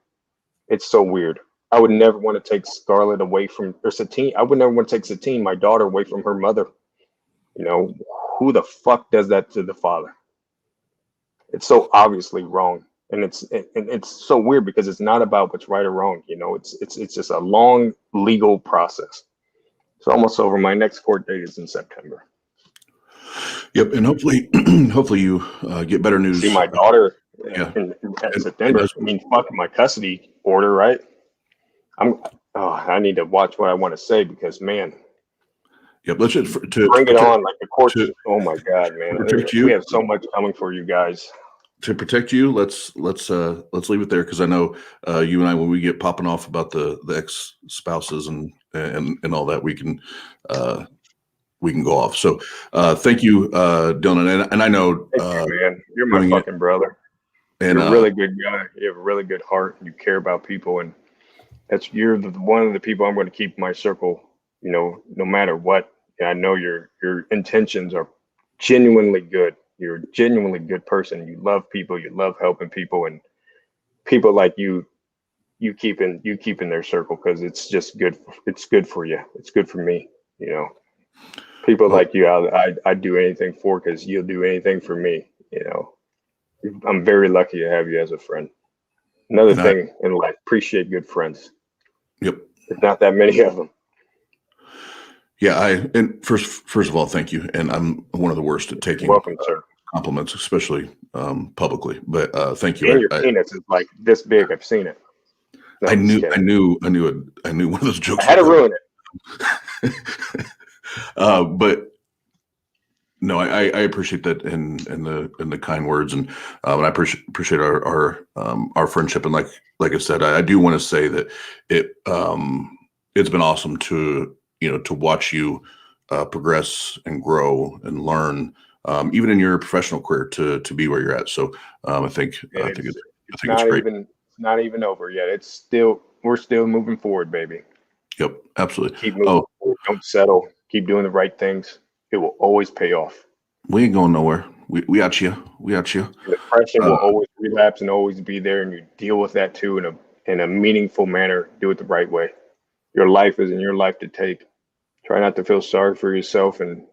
It's so weird. I would never want to take Scarlett away from, or Satine. I would never want to take Satine, my daughter, away from her mother. Who the fuck does that to the father? It's so obviously wrong. And it's so weird because it's not about what's right or wrong. It's just a long legal process. It's almost over. My next court date is in September. Yep, and hopefully you get better news. See my daughter Yeah. in September. I mean, fuck my custody order, right? I need to watch what I want to say because, man. Yep, let's just bring it on, like the court. Oh my God, man! You. We have so much coming for you guys. To protect you, let's leave it there because I know you and I, when we get popping off about the ex-spouses and all that, we can go off. So thank you, Dylan, and I know thank you, man, you're my fucking brother. And you're a really good guy. You have a really good heart. You care about people, and you're one of the people I'm going to keep in my circle. No matter what. And I know your intentions are genuinely good. You're a genuinely good person. You love people. You love helping people, and people like you keep in their circle because it's just good. It's good for you. It's good for me. People like you, I'd do anything for because you'll do anything for me. I'm very lucky to have you as a friend. Another thing in life, appreciate good friends. Yep. There's not that many of them. Yeah, and first of all, thank you. And I'm one of the worst at taking compliments, especially publicly. But thank you. And your penis is like this big. I've seen it. No, I knew one of those jokes. I had to ruin it. But no, I appreciate that and the kind words and I appreciate our friendship. And like I said, I do want to say that it's been awesome to watch you progress and grow and learn, even in your professional career to be where you're at. So I think it's great. It's not even over yet. We're still moving forward, baby. Yep, absolutely. Keep moving forward. Don't settle. Keep doing the right things. It will always pay off. We ain't going nowhere. We out you. We out you. Depression will always relapse and always be there, and you deal with that too in a meaningful manner. Do it the right way. Your life is in your life to take. Try not to feel sorry for yourself, and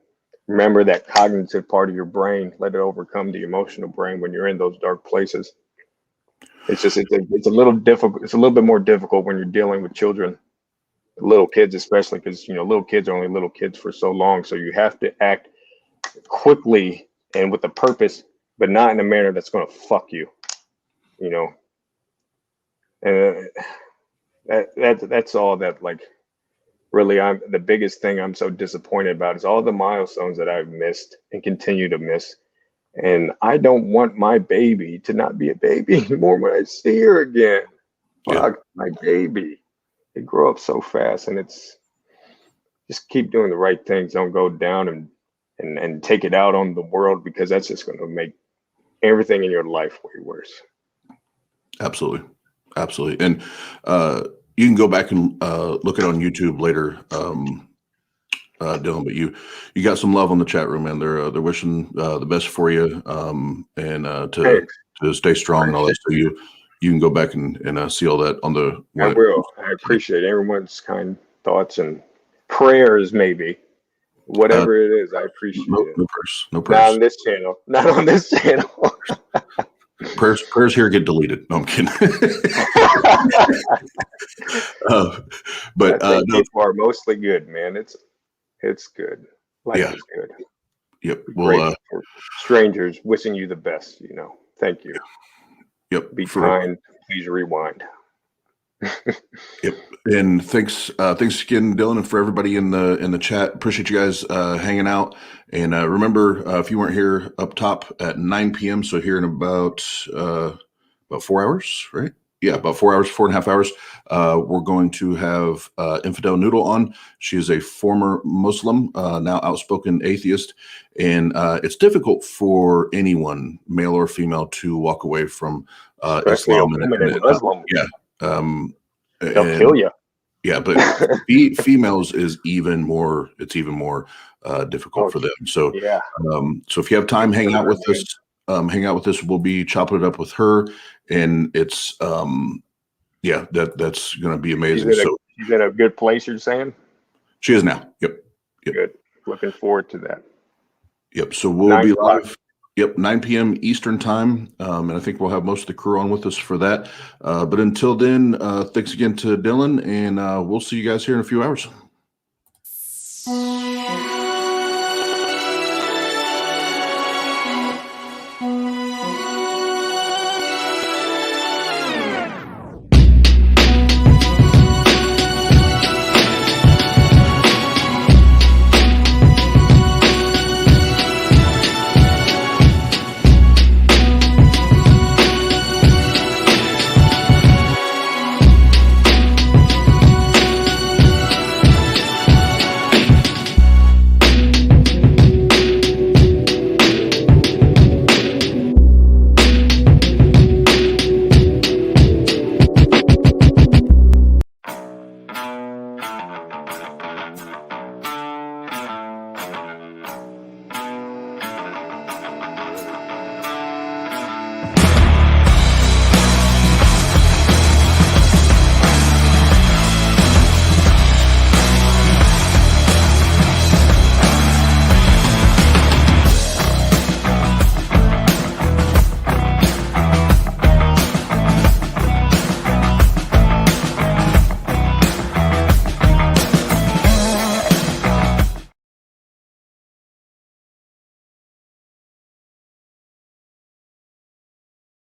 remember that cognitive part of your brain. Let it overcome the emotional brain when you're in those dark places. It's a little difficult. It's a little bit more difficult when you're dealing with children, little kids especially, because little kids are only little kids for so long. So you have to act quickly and with a purpose, but not in a manner that's going to fuck you. And that's all that, like, really, the biggest thing I'm so disappointed about is all the milestones that I've missed and continue to miss. And I don't want my baby to not be a baby anymore when I see her again. Yeah. Fuck my baby. They grow up so fast, and it's just keep doing the right things. Don't go down and take it out on the world, because that's just going to make everything in your life way worse. Absolutely. And you can go back and look it on YouTube later, Dylan. But you got some love on the chat room, man. They're wishing the best for you, and to stay strong and all that. So you can go back and see all that on the. I will. I appreciate everyone's kind thoughts and prayers, maybe. Whatever it is, I appreciate it. No prayers. Not on this channel. Not on this channel. Prayers here get deleted. No, I'm kidding. uh, I but think no, people are mostly good, man. It's good. Life yeah, is good. yep. Be Well, grateful for strangers wishing you the best. Thank you. yep. Be For that. kind. Please rewind. Yep. And thanks again, Dylan, and for everybody in the chat. Appreciate you guys hanging out. And remember, if you weren't here up top at 9 p.m., so here in about 4 hours, right? Yeah, about 4 hours, 4.5 hours. We're going to have Infidel Noodle on. She is a former Muslim, now outspoken atheist, and it's difficult for anyone, male or female, to walk away from Especially a Islam. woman and Muslim. Yeah. Um, They'll kill and you. yeah, but females is even more. It's even more difficult Oh, for them. So, yeah. so if you have time, hang out Consider with her, us. Hang out with us. We'll be chopping it up with her, and it's yeah, that's going to be amazing. So She's in a good place, you're saying? she is now. Yep, yep, Good. Looking forward to that. yep. So we'll Nine be o'clock. live. Yep, 9 p.m. Eastern time, and I think we'll have most of the crew on with us for that. But until then, thanks again to Dylan, and we'll see you guys here in a few hours.